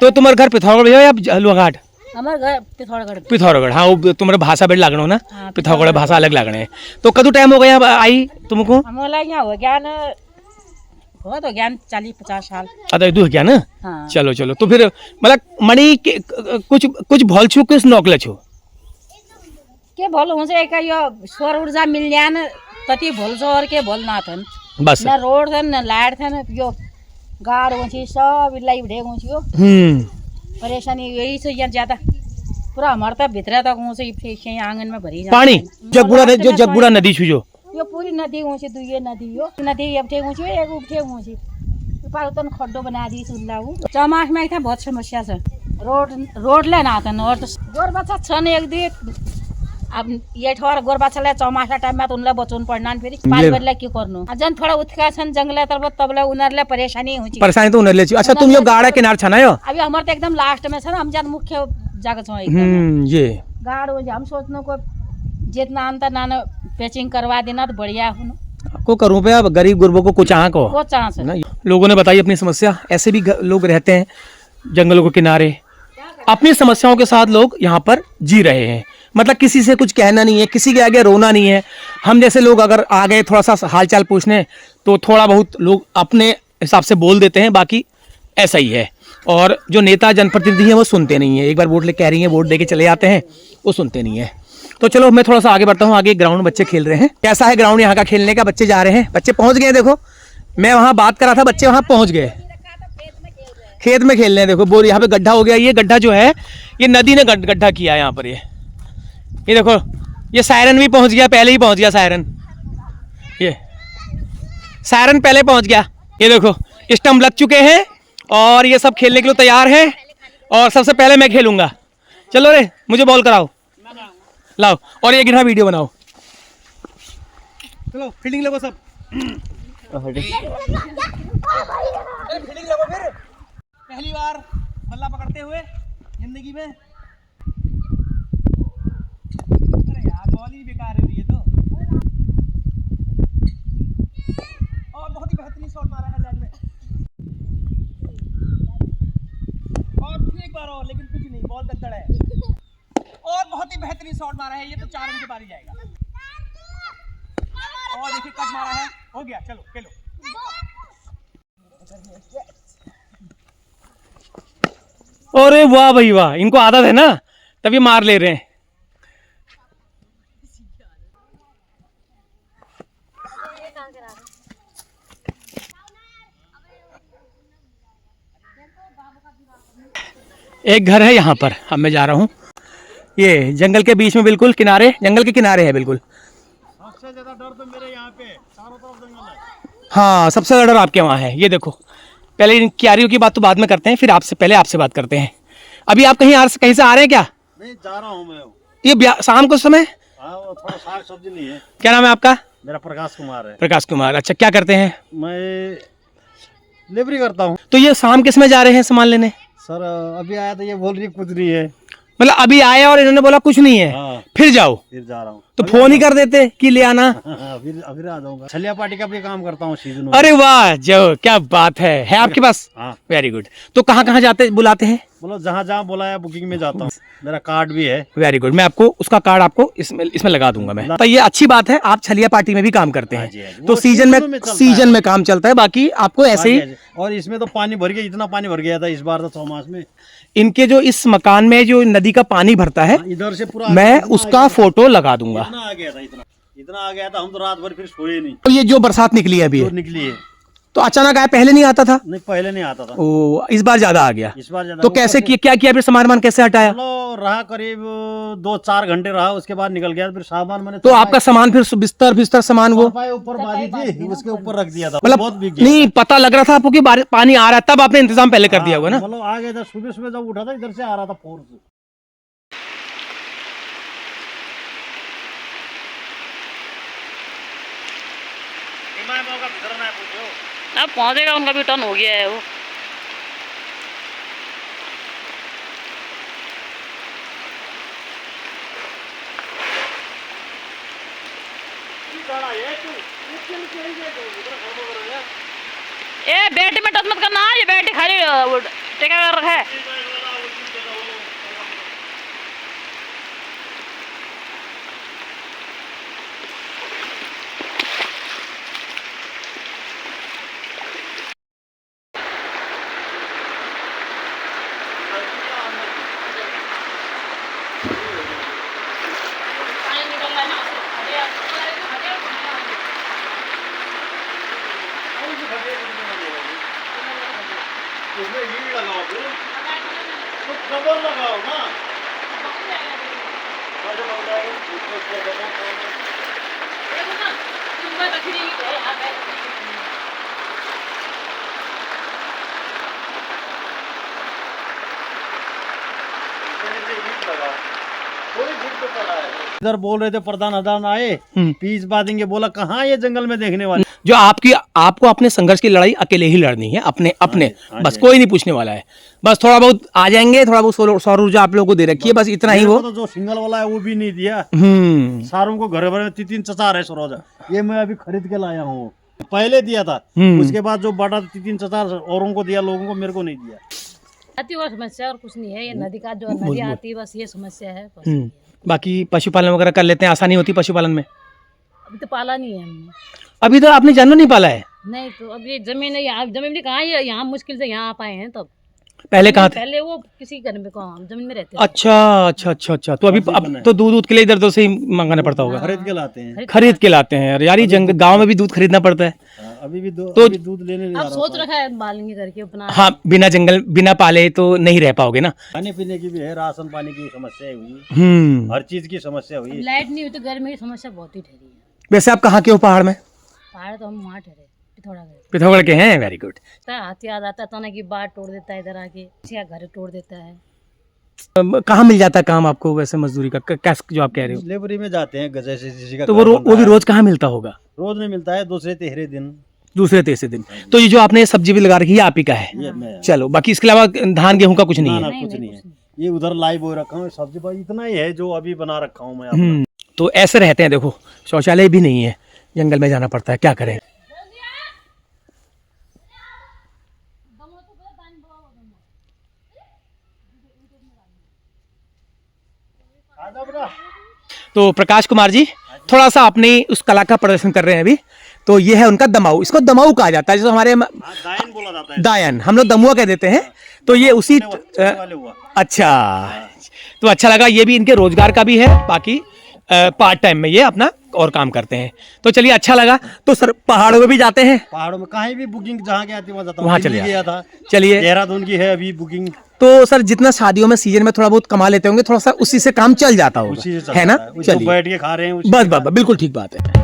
तो तुम्हारे घर पिथौरागढ़ भैया या हलुआघाट? हमारे घर पिथौरागढ़ पिथौरागढ़, हाँ वो तुम्हारे भाषा बेट लागणो ना, हाँ, पिथौरागढ़ भाषा अलग लागणे है। तो कदू टाइम हो गया आई तुमको? हम यहाँ हो गया न, हो तो ज्ञान 40-50 साल। अरे दू क्या ना? हाँ। चलो चलो, तो फिर मतलब मणि के कुछ कुछ भोल छू किस नौकले छू के भोल हुन्छ एक यो सौर ऊर्जा मिल जाए न तति भोल सौर के भोल ना थन बस। न रोड थन न लाइट थन यो गाड हुन्छ सब इलाई भिडे हुन्छ यो परेशानी यही से यहाँ ज्यादा पूरा हमारे तक भितर तक हुन्छ ये आंगन में भरी जाता पानी जगबुड़ा जो जगबुड़ा नदी छू जो यो पूरी नदी हुन्छ दुई नदी यो नदी एवटे हुन्छ एक उठे हुन्छ पर उतन खड्डो बना दी सुल्ला हूँ चौमास में इतना बहुत समस्या छ रोड ले ना थन और गोर बच्चा छन एक दुई अब ये ठोर गोर बच्चालाई चौमासा टाइममा त उनलाई बचाउनु पर्ना फेरि पालबारीलाई के गर्नु जन थोड़ा उठका छन् जंगल तब तबलाई उनीहरूलाई परेशानी हुन्छ। परेशानी तो उनीहरूले छ। अच्छा तुम यो गाडा किनार छ ना यो? अभी हमारे तो एकदम लास्ट में छ ना, हम ज्यादा मुख्य जगह छौं एकदम ये गाड हो हम सोच्नु को जितना अंतर नानो पैचिंग करवा देना तो बढ़िया हो ना। को करूँ पे अब गरीब गुरबों को कुछ आँख हो वो चांस है। लोगों ने बताई अपनी समस्या, ऐसे भी लोग रहते हैं जंगलों के किनारे, अपनी समस्याओं के साथ लोग यहाँ पर जी रहे हैं। मतलब किसी से कुछ कहना नहीं है, किसी के आगे रोना नहीं है। हम जैसे लोग अगर आ गए थोड़ा सा हालचाल पूछने तो थोड़ा बहुत लोग अपने हिसाब से बोल देते हैं, बाकी ऐसा ही है। और जो नेता जनप्रतिनिधि हैं वो सुनते नहीं है, एक बार वोट ले कह रही हैं वोट दे के चले जाते हैं, वो सुनते नहीं है। तो चलो मैं थोड़ा सा आगे बढ़ता हूँ। आगे ग्राउंड में बच्चे खेल रहे हैं। कैसा है ग्राउंड यहाँ का खेलने का? बच्चे जा रहे हैं, बच्चे पहुँच गए। देखो मैं वहाँ बात कर रहा था, बच्चे वहाँ पहुँच गए, खेत में खेल रहे हैं। देखो बोर यहाँ पे गड्ढा हो गया, ये गड्ढा जो है ये नदी ने गड्ढा किया है यहाँ पर। ये देखो ये सायरन भी पहुँच गया, पहले ही पहुँच गया सायरन, ये सायरन पहले पहुँच गया। ये देखो स्टंप लग चुके हैं और ये सब खेलने के लिए तैयार हैं। और सबसे पहले मैं खेलूंगा। चलो रे मुझे बॉल कराओ, लाओ और ये गिरा वीडियो बनाओ। चलो फील्डिंग लगो सब। फील्डिंग लगो फिर। पहली बार बल्ला पकड़ते हुए जिंदगी में। अरे यार बॉल ही बेकार है ये तो। और बहुत ही बेहतरीन शॉट मारा है लैंड में। और फिर एक बार और, लेकिन कुछ नहीं, बॉल गद्दड़ है। और बहुत ही बेहतरीन शॉट मारा है, ये तो 4 रन के पारी जाएगा। और देखिए कट मारा है, हो गया। चलो खेलो। अरे वाह भाई वाह, इनको आदत है ना तभी मार ले रहे हैं। एक घर है यहाँ पर, अब मैं जा रहा हूँ। ये जंगल के बीच में, बिल्कुल किनारे, जंगल के किनारे है बिल्कुल। सबसे ज्यादा डर तो मेरे यहाँ पे चारों तरफ जंगल है। हाँ सबसे ज्यादा डर आपके वहाँ है। ये देखो पहले इन क्यारियों की बात तो बाद में करते हैं, फिर आपसे पहले आपसे बात करते हैं। अभी आप कहीं से आ रहे हैं क्या? नहीं जा रहा हूँ मैं। ये शाम को समय? हाँ वो थोड़ा साग सब्जी नहीं है। क्या नाम है आपका? मेरा प्रकाश कुमार है। प्रकाश कुमार, अच्छा क्या करते हैं? मैं डिलीवरी करता हूँ। तो ये शाम किस में जा रहे हैं सामान लेने? सर अभी आया तो ये बोल रही कुछ नहीं है। मतलब अभी आए और इन्होंने बोला कुछ नहीं है। हाँ। फिर जाओ? फिर जा रहा हूँ। तो फोन ही कर देते कि ले आना। फिर अभी आ जाऊंगा। छलिया पार्टी का भी काम करता हूँ सीजन। अरे वाह जो क्या बात है आपके पास? हाँ वेरी गुड। तो कहाँ जाते बुलाते हैं? बोलो जहाँ जहाँ बुलाया बुकिंग में जाता हूँ। मेरा कार्ड भी है। वेरी गुड, मैं आपको उसका कार्ड आपको इसमें लगा दूंगा मैं। तो ये अच्छी बात है, आप छलिया पार्टी में भी काम करते हाँ जी, हाँ हैं। जी। तो वो सीजन में काम चलता है, बाकी आपको ऐसे ही। और इसमें तो पानी भर गया, इतना पानी भर गया था इस बार तो 6 मास में। इनके जो इस मकान में जो नदी का पानी भरता है, इधर से पूरा मैं उसका फोटो लगा दूंगा। इतना आ गया था, इतना आ गया था, हम तो रात भर फिर सोए नहीं। तो ये जो बरसात निकली है अभी, जो निकली है तो अचानक आया, पहले नहीं आता था? नहीं पहले नहीं आता था। ओ इस बार ज्यादा आ गया। इस बार ज्यादा। तो कैसे क्या किया फिर? सामान कैसे हटाया? चलो रहा करीब 2-4 घंटे रहा, उसके बाद निकल गया। फिर सामान मैंने तो आपका सामान फिर बिस्तर सामान वो ऊपर बांधी थी, उसके ऊपर रख दिया था। मतलब बहुत बिक गया। नहीं पता लग रहा था आपको कि पानी आ रहा है, तब आपने इंतजाम पहले कर दिया होगा ना? मतलब आ गया था, सुबह सुबह जब उठा था इधर से आ रहा था फोर्स। अब पहुंचेगा, उनका भी टर्न हो गया है वो। ए बेटी में टच मत करना, ये बेटी खाली टेका कर रखा है। इधर बोल रहे थे प्रधान अदान आए, पीस बांधेंगे, बोला कहाँ ये जंगल में देखने वाले। जो आपको अपने संघर्ष की लड़ाई अकेले ही लड़नी है, अपने बस कोई नहीं पूछने वाला है। बस थोड़ा बहुत आ जाएंगे, थोड़ा बहुत सौर ऊर्जा आप लोगों को दे रखी है, बस इतना ही। वो तो जो सिंगल वाला है वो भी नहीं दिया। सारों को घर भर में 3-3 चचार है सरोजा, ये मैं अभी खरीद के लाया हूँ। पहले दिया था, उसके बाद जो बड़ा 3-3 चचार औरों को दिया, लोगों को, मेरे को नहीं दिया। आती वो समस्या और कुछ नहीं है, ये नदी का जो नदी आती है बस ये समस्या है बस। बाकी पशुपालन वगैरह कर लेते हैं, आसानी होती पशुपालन में। अभी तो पाला नहीं है हमने। अभी तो आपने जानवर नहीं पाला है? नहीं, तो अभी जमीन है, जमीन कहाँ है, यहाँ मुश्किल से यहाँ आ पाए हैं। तब पहले कहाँ थे? पहले वो किसी घर में कहाँ जमीन में रहते। अच्छा। तो अभी अब तो दूध के लिए इधर तो से ही मंगाना पड़ता होगा। खरीद के लाते हैं। खरीद के लाते हैं यार, ये गाँव में भी दूध खरीदना पड़ता है। अभी भी तो दूध लेने अब सोच रखा है पालेंगे करके अपना। हाँ, बिना पाले तो नहीं रह पाओगे ना। खाने पीने की भी है, राशन पानी की समस्या हुई, हर चीज की समस्या हुई। लाइट नहीं हुई तो गर्मी की समस्या बहुत ही ठहरी है। वैसे आप कहाँ के हो पहाड़ में? पहाड़ तो हम वहाँ ठहरे, पिथौरागढ़ के हैं। Very good. हाथी आ जाता है, की बाढ़ तोड़ देता है, इधर आके घर तोड़ देता है। कहाँ मिल जाता है काम आपको वैसे मजदूरी का? कैस जो आप कह रहे हो, लेबरी में जाते हैं जैसे किसी का, तो वो भी रोज कहाँ मिलता होगा? रोज नहीं मिलता है, दूसरे तीसरे दिन। तो ये जो आपने सब्जी भी लगा रखी है आप ही का है? चलो, बाकी इसके अलावा धान गेहूं का कुछ नहीं है? कुछ नहीं है। ये उधर लाई बोई रखा हूँ, सब्जी भाई इतना ही है जो अभी बना रखा हूँ मैं। तो ऐसे रहते हैं। देखो, शौचालय भी नहीं है, जंगल में जाना पड़ता है, क्या करें। तो प्रकाश कुमार जी थोड़ा सा अपनी उस कला का प्रदर्शन कर रहे हैं अभी। तो ये है उनका दमाऊ, इसको दमाऊ कहा जाता है, जो हमारे दायन बोला जाता है। दायन हम लोग दमुआ कह देते हैं। तो ये उसी अच्छा, तो अच्छा लगा। ये भी इनके रोजगार का भी है, बाकी पार्ट टाइम में ये अपना और काम करते हैं। तो चलिए, अच्छा लगा। तो सर पहाड़ों में भी जाते हैं? पहाड़ों में कहीं भी बुकिंग जहाँ के आती वहाँ जाता हूँ। वहाँ चले गया था। चलिए, देहरादून की है अभी बुकिंग। तो सर जितना शादियों में सीजन में थोड़ा बहुत कमा लेते होंगे, थोड़ा सा उसी से काम चल जाता होगा, है ना? चलिए, बैठ के खा रहे हैं, बस बिल्कुल ठीक बात है।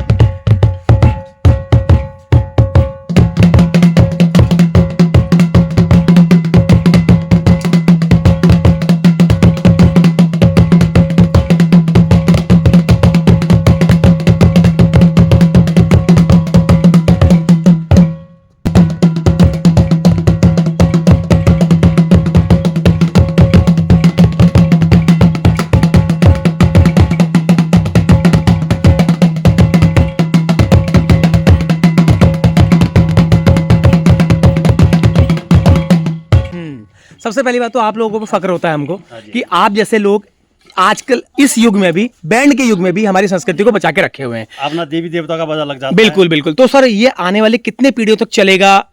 सबसे पहली बात तो आप लोगों को फक्र होता है हमको कि आप जैसे लोग आजकल इस युग में भी, बैंड के युग में भी हमारी संस्कृति को बचा के रखे हुए हैं। अपना देवी देवता का बजा लग जाता है। बिल्कुल। तो सर ये आने वाले कितने पीढ़ियों तक चलेगा?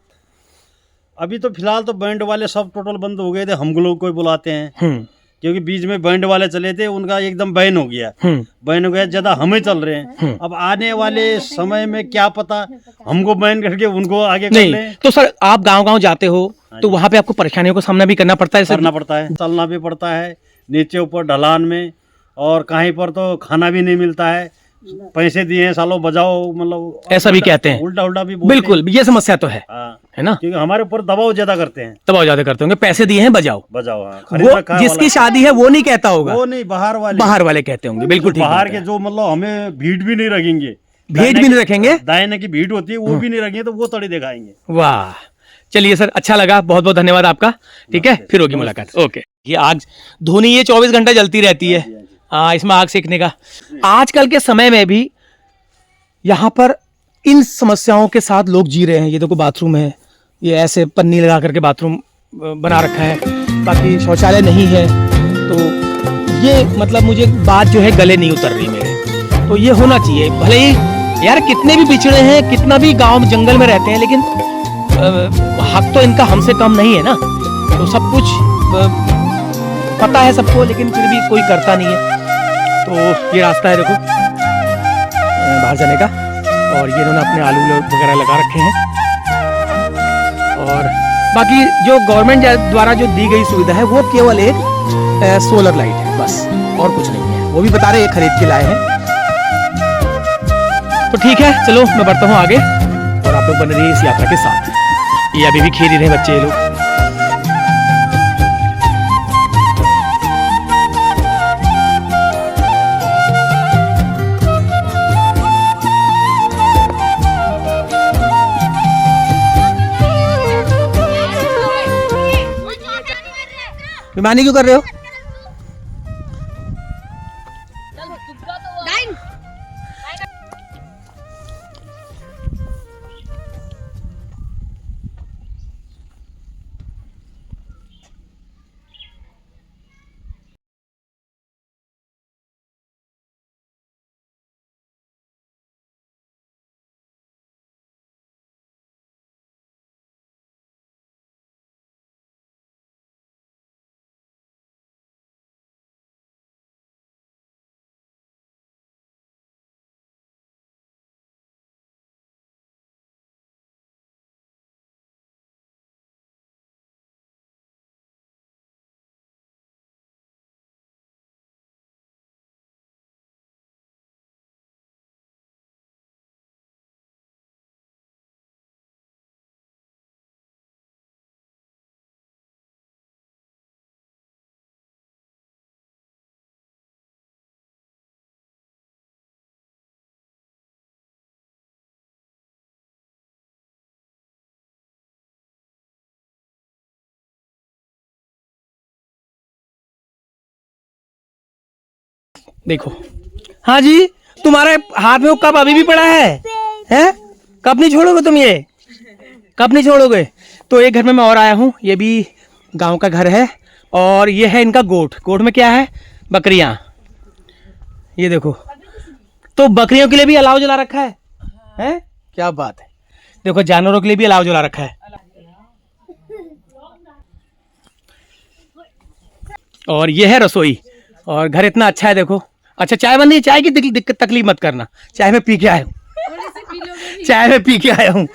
अभी तो फिलहाल तो बैंड वाले सब टोटल बंद हो गए थे, हम लोग को बुलाते हैं, क्योंकि बीच में बैंड वाले चले थे, उनका एकदम बैन हो गया। ज्यादा हमें चल रहे हैं। अब आने वाले समय में क्या पता हमको बैन करके उनको आगे कर लें। तो सर आप गांव जाते हो तो वहाँ पे आपको परेशानियों का सामना भी करना पड़ता है? करना पड़ता है, चलना भी पड़ता है नीचे ऊपर ढलान में, और कहीं पर तो खाना भी नहीं मिलता है। पैसे दिए हैं, सालों बजाओ, मतलब ऐसा भी कहते हैं, उल्टा भी। बिल्कुल, ये समस्या तो है ना? क्योंकि हमारे ऊपर दबाव ज्यादा करते हैं। दबाव ज्यादा करते होंगे, पैसे दिए हैं बजाओ। वो जिसकी शादी है वो नहीं कहता होगा, वो नहीं, बाहर वाले कहते होंगे। बिल्कुल, बाहर के जो मतलब हमें भीड़ भी नहीं रखेंगे, दायने की भीड़ होती है वो भी नहीं रखेंगे, तो वो तड़ी दिखाएंगे। वाह, चलिए सर, अच्छा लगा, बहुत बहुत धन्यवाद आपका। ठीक है, फिर होगी मुलाकात। ओके। ये आग धुनी ये 24 घंटा जलती रहती है। हाँ, इसमें आग सेकने का। आजकल के समय में भी यहाँ पर इन समस्याओं के साथ लोग जी रहे हैं। ये देखो बाथरूम है, ये ऐसे पन्नी लगा करके बाथरूम बना रखा है, बाकी शौचालय नहीं है। तो ये मतलब मुझे बात जो है गले नहीं उतर रही मेरे। तो ये होना चाहिए, भले ही यार कितने भी पिछड़े हैं, कितना भी गांव जंगल में रहते हैं, लेकिन हक तो इनका हमसे कम नहीं है ना। तो सब कुछ पता है सबको, लेकिन फिर भी कोई करता नहीं है। तो ये रास्ता है देखो बाहर जाने का, और ये इन्होंने अपने आलू वगैरह लगा रखे हैं। और बाकी जो गवर्नमेंट द्वारा जो दी गई सुविधा है वो केवल एक सोलर लाइट है, बस, और कुछ नहीं है। वो भी बता रहे हैं खरीद के लाए हैं। तो ठीक है, चलो मैं बढ़ता हूँ आगे, और आप लोग बने रहिए इस यात्रा के साथ। ये अभी भी खेल ही रहे बच्चे ये लोग। बेईमानी क्यों कर रहे हो? देखो, हाँ जी, तुम्हारे हाथ में वो कप अभी भी पड़ा है? कब नहीं छोड़ोगे तुम? ये कब नहीं छोड़ोगे? तो एक घर में मैं और आया हूँ, ये भी गांव का घर है, और ये है इनका गोठ। गोठ में क्या है? बकरियां। ये देखो, तो बकरियों के लिए भी अलाव जला रखा है, हैं? क्या बात है। देखो, जानवरों के लिए भी अलाव जला रखा है। और ये है रसोई, और घर इतना अच्छा है देखो। अच्छा, चाय बन रही है? चाय की दिक्कत तकलीफ मत करना, चाय में पी के आया हूँ। चाय में पी के आया हूँ।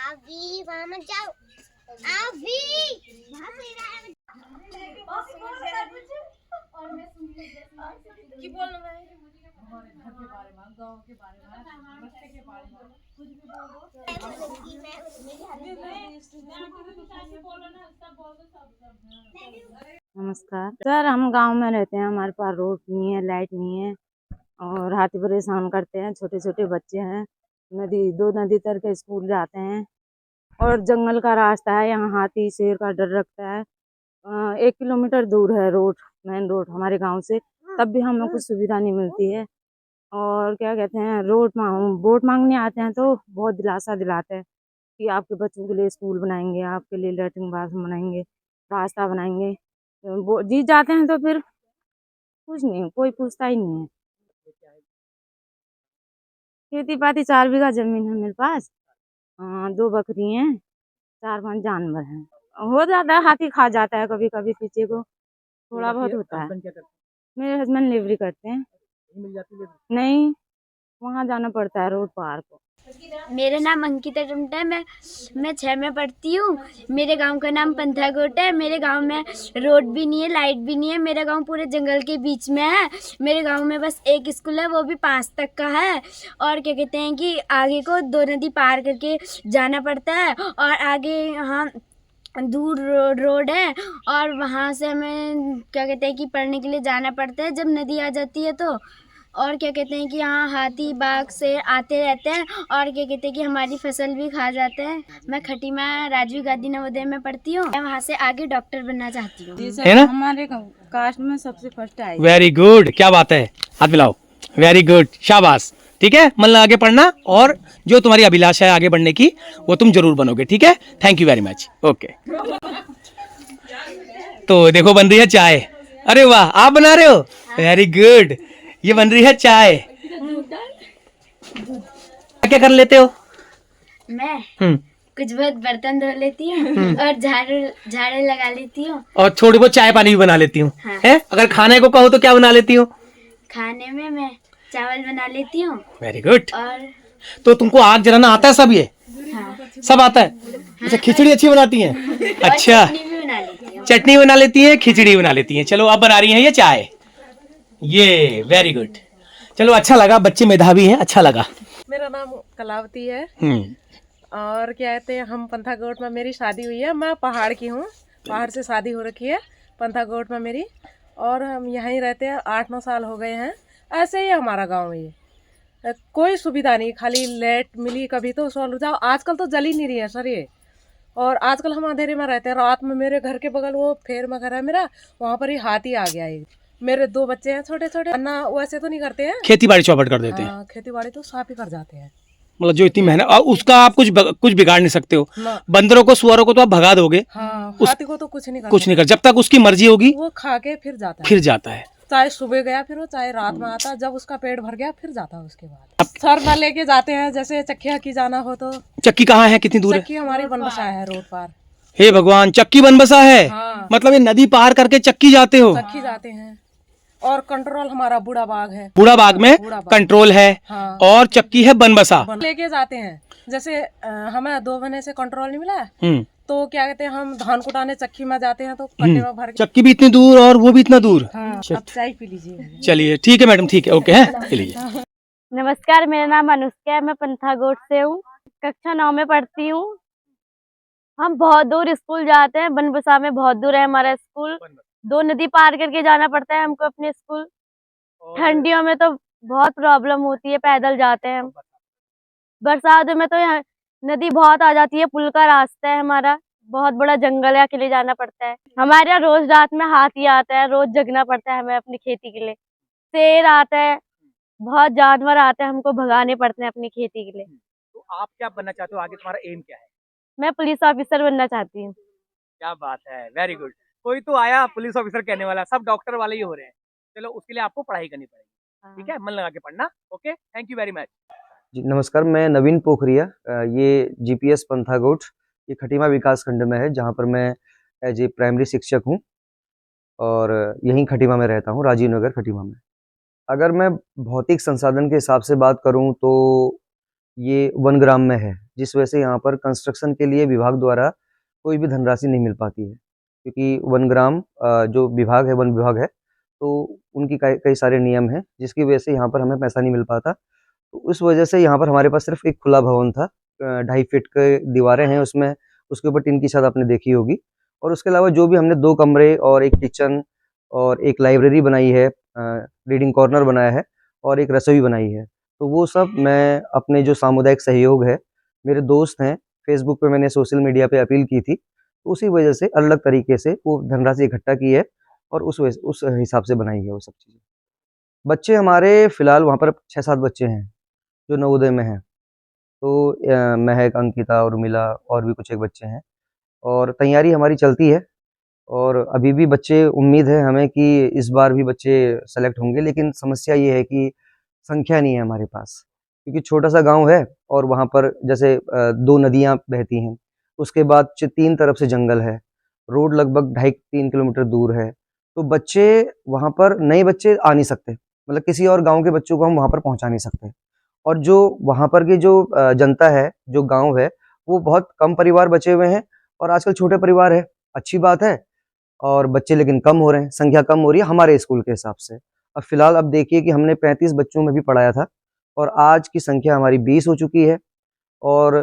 अभी वहाँ मत जाओ, अभी नमस्कार सर, हम गांव में रहते हैं, हमारे पास रोड नहीं है, लाइट नहीं है, और हाथी परेशान करते हैं। छोटे छोटे बच्चे हैं, दो नदी तर के स्कूल जाते हैं, और जंगल का रास्ता है, यहाँ हाथी शेर का डर रखता है। 1 किलोमीटर दूर है रोड, मेन रोड हमारे गांव से, तब भी हमें कुछ सुविधा नहीं मिलती है। और क्या कहते हैं, वोट मांगने आते हैं तो बहुत दिलासा दिलाते हैं कि आपके बच्चों के लिए स्कूल बनाएंगे, आपके लिए लैट्रिन बाथरूम बनाएंगे, रास्ता बनाएंगे। वो जीत जाते हैं तो फिर कुछ नहीं, कोई पूछता ही नहीं है। खेती बाड़ी 4 बीघा जमीन है मेरे पास, 2 बकरी हैं, 4-5 जानवर हैं। हो जाता है, हाथी खा जाता है कभी कभी पीछे को, थोड़ा बहुत होता है। मेरे हस्बैंड डिलीवरी करते हैं। नहीं, वहाँ जाना पड़ता है रोड पार को। मेरा नाम अंकिता टुमटा है, मैं 6 में पढ़ती हूँ। मेरे गांव का नाम पंथागोट है। मेरे गांव में रोड भी नहीं है, लाइट भी नहीं है। मेरा गांव पूरे जंगल के बीच में है। मेरे गांव में बस एक स्कूल है, वो भी 5 तक का है। और क्या कहते हैं कि आगे को 2 नदी पार करके जाना पड़ता है, और आगे यहाँ दूर रोड है, और वहाँ से हमें क्या कहते हैं कि पढ़ने के लिए जाना पड़ता है। जब नदी आ जाती है तो और क्या कहते हैं कि यहाँ हाथी बाघ शेर आते रहते हैं, और क्या कहते हैं कि हमारी फसल भी खा जाते हैं। मैं खटीमा राजीव गांधी नवोदय में पढ़ती हूँ। मैं वहाँ से आगे डॉक्टर बनना चाहती हूँ। है ना? हमारे कास्ट में सबसे फर्स्ट आई। वेरी गुड, क्या बात है, हाथ मिलाओ। वेरी गुड, शाबाश। ठीक है, मन लगा के पढ़ना, और जो तुम्हारी अभिलाषा है आगे बढ़ने की वो तुम जरूर बनोगे। ठीक है, thank you very much. Okay, तो देखो बन रही है चाय। अरे वाह, आप बना रहे हो? Very good. ये बन रही है चाय। क्या कर लेते हो? मैं कुछ बहुत बर्तन धो लेती हूँ और झाड़ू लगा लेती हूँ, और थोड़ी बहुत चाय पानी भी बना लेती हूँ। हाँ। है, अगर खाने को कहो तो क्या बना लेती हूँ? खाने में मैं चावल बना लेती हूँ। Very good. और तो तुमको आग जलाना आता है सब? ये हाँ, सब आता है? अच्छा, खिचड़ी अच्छी बनाती हैं? अच्छा, चटनी भी बना लेती हूँ। चटनी बना लेती हैं, खिचड़ी बना लेती हैं। चलो, अब बना रही हैं ये चाय। ये वेरी गुड। चलो, अच्छा लगा, बच्चे मेधावी हैं, अच्छा लगा। मेरा नाम कलावती है हम्म, और क्या कहते हैं, हम पंथागोट में मेरी शादी हुई है। मैं पहाड़ की हूँ, पहाड़ से शादी हो रखी है पंथागोट में मेरी, और हम यहीं रहते हैं। 8-9 साल हो गए हैं। ऐसे ही हमारा गांव है। कोई सुविधा नहीं, खाली लाइट मिली कभी तो सॉल्व जाओ। आजकल तो जल ही नहीं रही है सर ये। और आजकल हम अंधेरे में रहते हैं। रात में मेरे घर के बगल वो फेर में घर है मेरा, वहाँ पर ही हाथी आ गया है। मेरे 2 बच्चे हैं छोटे छोटे। अन्ना वैसे तो नहीं करते हैं, खेती बाड़ी चौपट कर देते हैं। हाँ, खेती बाड़ी तो साफ ही कर जाते हैं। मतलब जो इतनी मेहनत, और उसका आप कुछ बिगाड़ नहीं सकते हो। ना। बंदरों को, सुअरों को तो आप भगा दोगे, हाँ, उस- हाथी को तो कुछ नहीं कुछ नहीं कर, जब तक उसकी मर्जी होगी वो खा के फिर जाता है। फिर जाता है। चाहे सुबह गया फिर वो, चाहे रात में आता, जब उसका पेट भर गया फिर जाता है। उसके बाद सर में लेके जाते हैं, जैसे चक्किया की जाना हो तो। चक्की कहाँ है, कितनी दूर है? चक्की हमारी बनबसा है रोड पार। हे भगवान, चक्की बनबसा है? हाँ। मतलब ये नदी पार करके चक्की जाते हो? चक्की जाते हैं। और कंट्रोल हमारा बूढ़ा बाग है। बूढ़ा बाग में बूढ़ा बाग। कंट्रोल है, हाँ। और चक्की है बनबसा। लेके जाते हैं। जैसे हमें 2 महीने से कंट्रोल नहीं मिला है, हम्म, तो क्या कहते हैं, हम धान कुटाने चक्की में जाते हैं तो कट्टे में भर के। चक्की भी इतनी दूर और वो भी इतना दूर। हाँ, अब चाय पी लीजिए। चलिए, ठीक है मैडम, ठीक है, ओके, है, पी लीजिए। नमस्कार, मेरा नाम अनुष्का है। मैं पंथागोट से हूँ, कक्षा 9 में पढ़ती हूँ। हम बहुत दूर स्कूल जाते हैं, बनबसा में बहुत दूर है हमारा स्कूल। 2 नदी पार करके जाना पड़ता है हमको अपने स्कूल। ठंडियों में तो बहुत प्रॉब्लम होती है, पैदल जाते हैं हम। बरसात में तो यहाँ नदी बहुत आ जाती है, पुल का रास्ता है हमारा, बहुत बड़ा जंगल है, अकेले जाना पड़ता है। हमारे यहाँ रोज रात में हाथी आता है, रोज जगना पड़ता है हमें अपनी खेती के लिए। शेर आता है, बहुत जानवर आते हैं, हमको भगाने पड़ते हैं अपनी खेती के लिए। तो आप क्या बनना चाहते हो आगे, तुम्हारा एम क्या है? मैं पुलिस ऑफिसर बनना चाहती हूँ। क्या बात है, वेरी गुड। कोई तो आया पुलिस ऑफिसर कहने वाला, सब डॉक्टर वाले ही हो रहे हैं। चलो, उसके लिए आपको पढ़ाई करनी पड़ेगी। ठीक है, मन लगा के पढ़ना। Okay, thank you very much. जी नमस्कार, मैं नवीन पोखरिया। ये जीपीएस पंथागोट, ये खटीमा विकास खंड में है, जहाँ पर मैं एज ए प्राइमरी शिक्षक हूँ और यहीं खटीमा में रहता हूँ, राजीव नगर खटीमा में। अगर मैं भौतिक संसाधन के हिसाब से बात करूँ तो ये वनग्राम में है, जिस वजह से यहाँ पर कंस्ट्रक्शन के लिए विभाग द्वारा कोई भी धनराशि नहीं मिल पाती है, क्योंकि वनग्राम जो विभाग है, वन विभाग है, तो उनकी कई सारे नियम हैं, जिसकी वजह से यहाँ पर हमें पैसा नहीं मिल पाता। तो उस वजह से यहाँ पर हमारे पास सिर्फ एक खुला भवन था, 2.5 फीट के दीवारें हैं उसमें, उसके ऊपर टीन की छत आपने देखी होगी। और उसके अलावा जो भी हमने 2 कमरे और एक किचन और एक लाइब्रेरी बनाई है, रीडिंग कॉर्नर बनाया है और एक रसोई बनाई है, तो वो सब मैं अपने जो सामुदायिक सहयोग है, मेरे दोस्त हैं, फेसबुक पे मैंने सोशल मीडिया पे अपील की थी, तो उसी वजह से अलग तरीके से वो धनराशि इकट्ठा की है और उस हिसाब से बनाई है वो सब चीज़ें। बच्चे हमारे फ़िलहाल वहाँ पर 6-7 बच्चे हैं जो नवोदय में हैं। तो महक, अंकिता, उर्मिला और भी कुछ एक बच्चे हैं, और तैयारी हमारी चलती है। और अभी भी बच्चे, उम्मीद है हमें कि इस बार भी बच्चे सेलेक्ट होंगे, लेकिन समस्या ये है कि संख्या नहीं है हमारे पास, क्योंकि छोटा-सा गाँव है और वहाँ पर जैसे 2 नदियाँ बहती हैं, उसके बाद 3 तरफ से जंगल है, रोड लगभग 2.5-3 किलोमीटर दूर है, तो बच्चे वहाँ पर, नए बच्चे आ नहीं सकते, मतलब किसी और गाँव के बच्चों को हम वहाँ पर पहुँचा नहीं सकते। और जो वहाँ पर की जो जनता है, जो गाँव है, वो बहुत कम परिवार बचे हुए हैं और आजकल छोटे परिवार है, अच्छी बात है, और बच्चे लेकिन कम हो रहे हैं, संख्या कम हो रही है हमारे स्कूल के हिसाब से। अब फ़िलहाल अब देखिए कि हमने 35 बच्चों में भी पढ़ाया था और आज की संख्या हमारी 20 हो चुकी है, और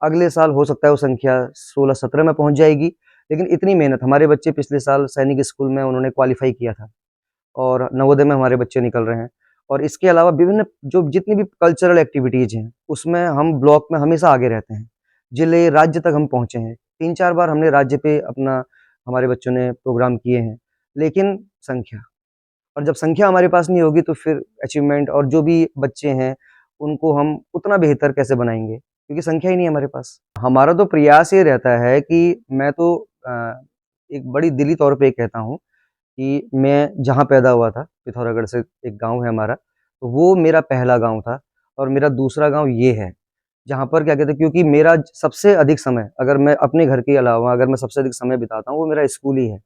अगले साल हो सकता है वो संख्या 16-17 में पहुँच जाएगी। लेकिन इतनी मेहनत, हमारे बच्चे पिछले साल सैनिक स्कूल में उन्होंने क्वालीफाई किया था और नवोदय में हमारे बच्चे निकल रहे हैं, और इसके अलावा विभिन्न जो जितनी भी कल्चरल एक्टिविटीज़ हैं, उसमें हम ब्लॉक में हमेशा आगे रहते हैं। जिले, राज्य तक हम पहुँचे हैं। 3-4 बार हमने राज्य पे हमारे बच्चों ने प्रोग्राम किए हैं, लेकिन और जब संख्या हमारे पास नहीं होगी तो फिर अचीवमेंट और जो भी बच्चे हैं, उनको हम उतना बेहतर कैसे बनाएँगे? क्योंकि संख्या ही नहीं है हमारे पास। हमारा तो प्रयास ये रहता है कि मैं तो एक बड़ी दिली तौर पे कहता हूँ कि मैं जहाँ पैदा हुआ था, पिथौरागढ़ से एक गाँव है हमारा, तो वो मेरा पहला गाँव था और मेरा दूसरा गाँव ये है, जहाँ पर क्या कहते हैं, क्योंकि मेरा सबसे अधिक समय, अगर मैं अपने घर के अलावा अगर मैं सबसे अधिक समय बिताता हूँ, वो मेरा स्कूल ही है।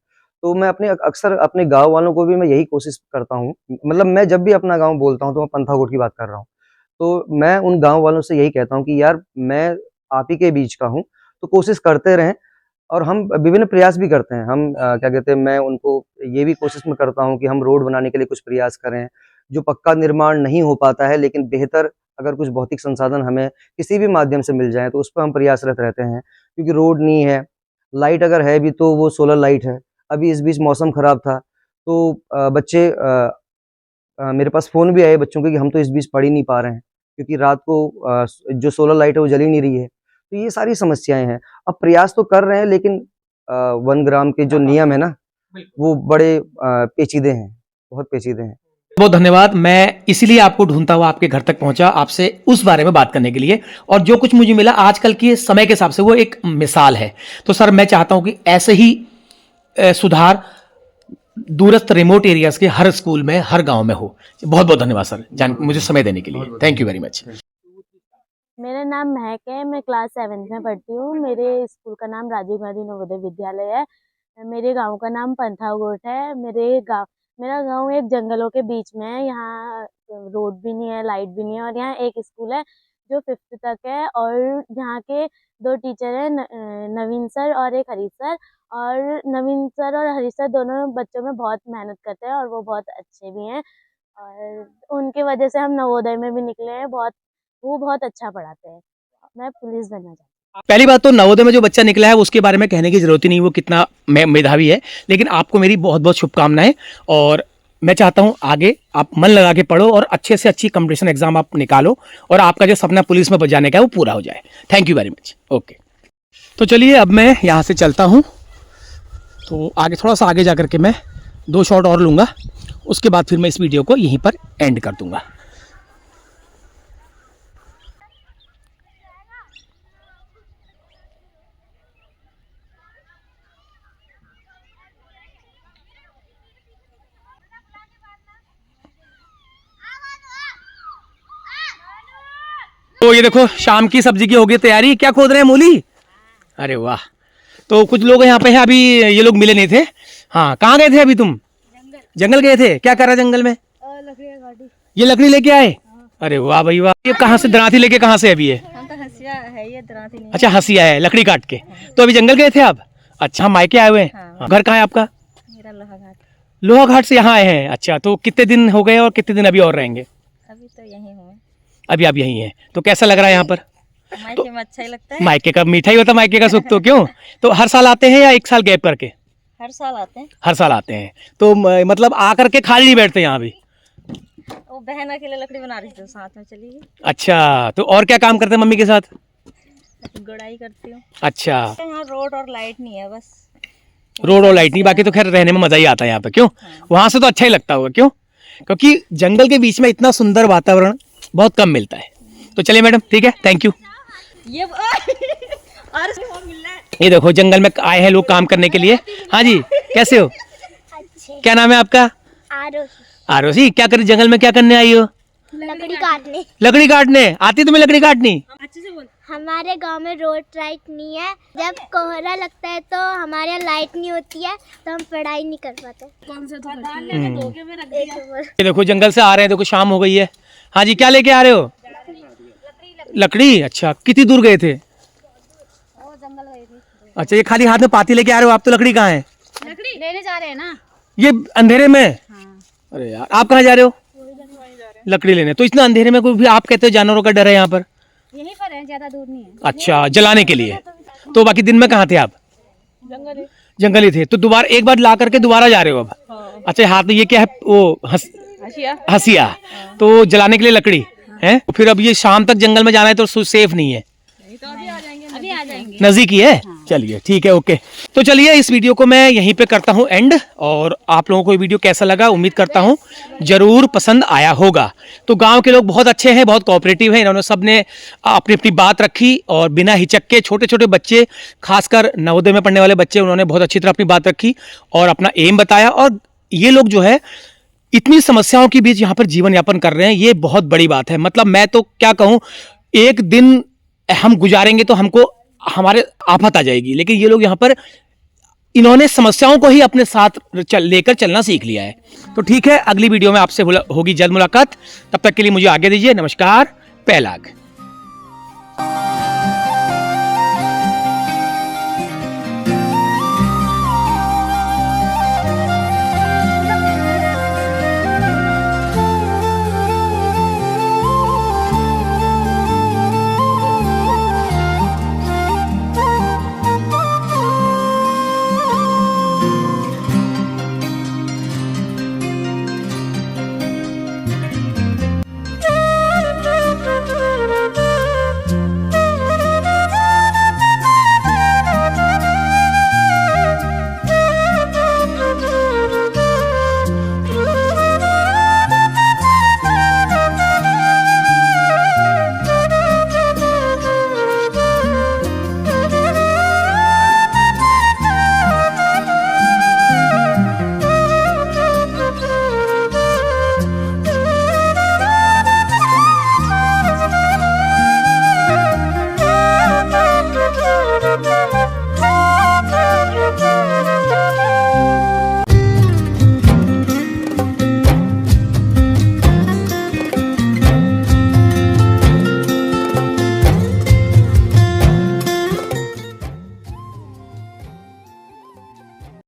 तो मैं अक्सर अपने गाँव वालों को भी मैं यही कोशिश करता हूँ, मतलब मैं जब भी अपना गाँव बोलता हूँ तो मैं पंथागोट की बात कर रहा हूँ। तो मैं उन गाँव वालों से यही कहता हूँ कि यार मैं आप ही के बीच का हूँ, तो कोशिश करते रहें और हम विभिन्न प्रयास भी करते हैं। हम क्या कहते हैं, मैं उनको ये भी कोशिश में करता हूँ कि हम रोड बनाने के लिए कुछ प्रयास करें, जो पक्का निर्माण नहीं हो पाता है, लेकिन बेहतर अगर कुछ भौतिक संसाधन हमें किसी भी माध्यम से मिल जाएँ, तो उस पर हम प्रयासरत रहते हैं। क्योंकि रोड नहीं है, लाइट अगर है भी तो वो सोलर लाइट है। अभी इस बीच मौसम खराब था, तो बच्चे मेरे पास फ़ोन भी आए बच्चों के कि हम तो इस बीच पढ़ ही नहीं पा रहे हैं, क्योंकि रात को जो सोलर लाइट है वो जल ही नहीं रही है। तो ये सारी समस्याएँ हैं। अब प्रयास तो कर रहे हैं, लेकिन 1 ग्राम के जो नियम है ना, वो बड़े पेचीदे हैं, बहुत पेचीदे हैं। बहुत धन्यवाद। मैं इसीलिए आपको ढूंढता हुआ आपके घर तक पहुंचा, आपसे उस बारे में बात करने के लिए, और जो कुछ मुझे मिला आजकल के समय के हिसाब से वो एक मिसाल है। तो सर मैं चाहता हूं कि ऐसे ही सुधार दूरस्थ रिमोट एरियाज के हर स्कूल में, हर गांव में हो। बहुत बहुत धन्यवाद सर मुझे समय देने के लिए। Thank you very much. मेरा नाम महक है, मैं क्लास 7th में पढ़ती हूँ। मेरे स्कूल का नाम राजीव गांधी नवोदय विद्यालय है। मेरे गांव का नाम पंथागोट है। मेरा गांव एक जंगलों के बीच में है। यहाँ रोड भी नहीं है, लाइट भी नहीं है, और यहाँ एक स्कूल है जो 5th तक है, और यहाँ के 2 टीचर हैं, नवीन सर और एक हरीश सर। और नवीन सर और हरीश सर दोनों बच्चों में बहुत मेहनत करते हैं और वो बहुत अच्छे भी हैं, और उनके वजह से हम नवोदय में भी निकले हैं। वो बहुत अच्छा पढ़ाते हैं। मैं पुलिस बनना चाहती हूँ। पहली बात तो नवोदय में जो बच्चा निकला है उसके बारे में कहने की जरूरत ही नहीं, वो कितना मेधावी है, लेकिन आपको मेरी बहुत बहुत शुभकामनाएं, और मैं चाहता हूं आगे आप मन लगा के पढ़ो और अच्छे से अच्छी कंपटीशन एग्जाम आप निकालो, और आपका जो सपना पुलिस में जाने का है वो पूरा हो जाए। Thank you very much. Okay, तो चलिए अब मैं यहाँ से चलता हूँ। तो आगे थोड़ा सा आगे जा करके मैं 2 शॉट और लूँगा, उसके बाद फिर मैं इस वीडियो को यहीं पर एंड कर दूँगा। तो ये देखो शाम की सब्जी की हो गई तैयारी। क्या खोद रहे हैं, मूली? अरे वाह। तो कुछ लोग यहाँ पे हैं, अभी ये लोग मिले नहीं थे। हाँ, कहाँ गए थे अभी तुम? जंगल गए थे। क्या कर रहा जंगल में? ये लकड़ी लेके आए? अरे वाह भाई वाह। ये कहाँ से दराती लेके कहाँ से अभी है? हंसिया है ये, दराती नहीं। अच्छा, हंसिया है, लकड़ी काट के। तो अभी जंगल गए थे आप? अच्छा, मायके आए हुए हैं। घर कहाँ है आपका? मेरा लोहाघाट। लोहाघाट से यहाँ आए हैं। अच्छा, तो कितने दिन हो गए और कितने दिन अभी और रहेंगे? अभी तो यहीं हूँ। अभी आप यहीं हैं। तो कैसा लग रहा है यहाँ पर? मायके में अच्छा ही लगता है। मायके का मीठा ही होता है, मायके का सुख तो क्यों? तो हर साल आते हैं या 1 साल गैप करके? हर साल आते हैं। हर साल आते हैं। तो मतलब आकर के खाली नहीं बैठते यहाँ भी? वो बहन अकेले लकड़ी बना रही थी, साथ में चली गई। अच्छा, तो और क्या काम करते हैं मम्मी के साथ? गुड़ाई करती हूँ। अच्छा, यहाँ रोड और लाइट नहीं है, बस रोड और लाइट नहीं, बाकी तो खैर रहने में मजा ही आता है यहाँ पे। क्यों? वहां से तो अच्छा ही लगता होगा। क्यों? क्योंकि जंगल के बीच में इतना सुंदर वातावरण बहुत कम मिलता है। तो चलिए मैडम, ठीक है, थैंक यू। ये देखो जंगल में आए हैं लोग काम करने के लिए। हाँ जी, कैसे हो? क्या नाम है आपका? आरोसी। क्या कर जंगल में क्या करने आई हो? लकड़ी काटने। लकड़ी काटने आती तुम्हें? लकड़ी काटनी? हमारे गांव में रोड लाइट नहीं है। जब कोहरा लगता है तो हमारे यहाँ लाइट नहीं होती है, तो हम पढ़ाई नहीं कर पाते। कौन से ये देखो जंगल से आ रहे हैं, देखो शाम हो गई है। हाँ जी, क्या लेके आ रहे हो? लकड़ी। अच्छा, कितनी दूर गए थे? अच्छा, ये खाली हाथ में पाती लेके आ रहे हो आप? तो लकड़ी कहाँ है? लकड़ी लेने जा रहे हैं ना, ये अंधेरे में। अरे यार, आप कहाँ जा रहे हो? लकड़ी लेने। तो इतना अंधेरे में कोई भी आप कहते हो जानवरों का डर है यहाँ पर? यहीं पर है, ज्यादा दूर नहीं है। अच्छा, जलाने के लिए। तो बाकी दिन में कहाँ थे आप? जंगल ही थे। तो दोबारा एक बार ला करके दोबारा जा रहे हो अब? अच्छा, हाथ में ये क्या है? वो हसिया, तो जलाने के लिए लकड़ी है। फिर अब ये शाम तक जंगल में जाना है तो सेफ नहीं है, अभी आ जाएंगे। नजदीक ही है। चलिए ठीक है, ओके। तो चलिए इस वीडियो को मैं यहीं पे करता हूँ एंड, और आप लोगों को ये वीडियो कैसा लगा उम्मीद करता हूँ जरूर पसंद आया होगा। तो गांव के लोग बहुत अच्छे हैं, बहुत कोऑपरेटिव हैं, इन्होंने सबने अपनी अपनी बात रखी और बिना हिचक के, छोटे छोटे बच्चे खासकर नवोदय में पढ़ने वाले बच्चे, उन्होंने बहुत अच्छी तरह अपनी बात रखी और अपना एम बताया। और ये लोग जो है इतनी समस्याओं के बीच यहाँ पर जीवन यापन कर रहे हैं, ये बहुत बड़ी बात है। मतलब मैं तो क्या कहूँ, एक दिन हम गुजारेंगे तो हमको हमारे आफत आ जाएगी, लेकिन ये लोग यहाँ पर इन्होंने समस्याओं को ही अपने साथ लेकर चलना सीख लिया है। तो ठीक है, अगली वीडियो में आपसे होगी जल्द मुलाकात, तब तक के लिए मुझे आगे दीजिए। नमस्कार, पैलाग।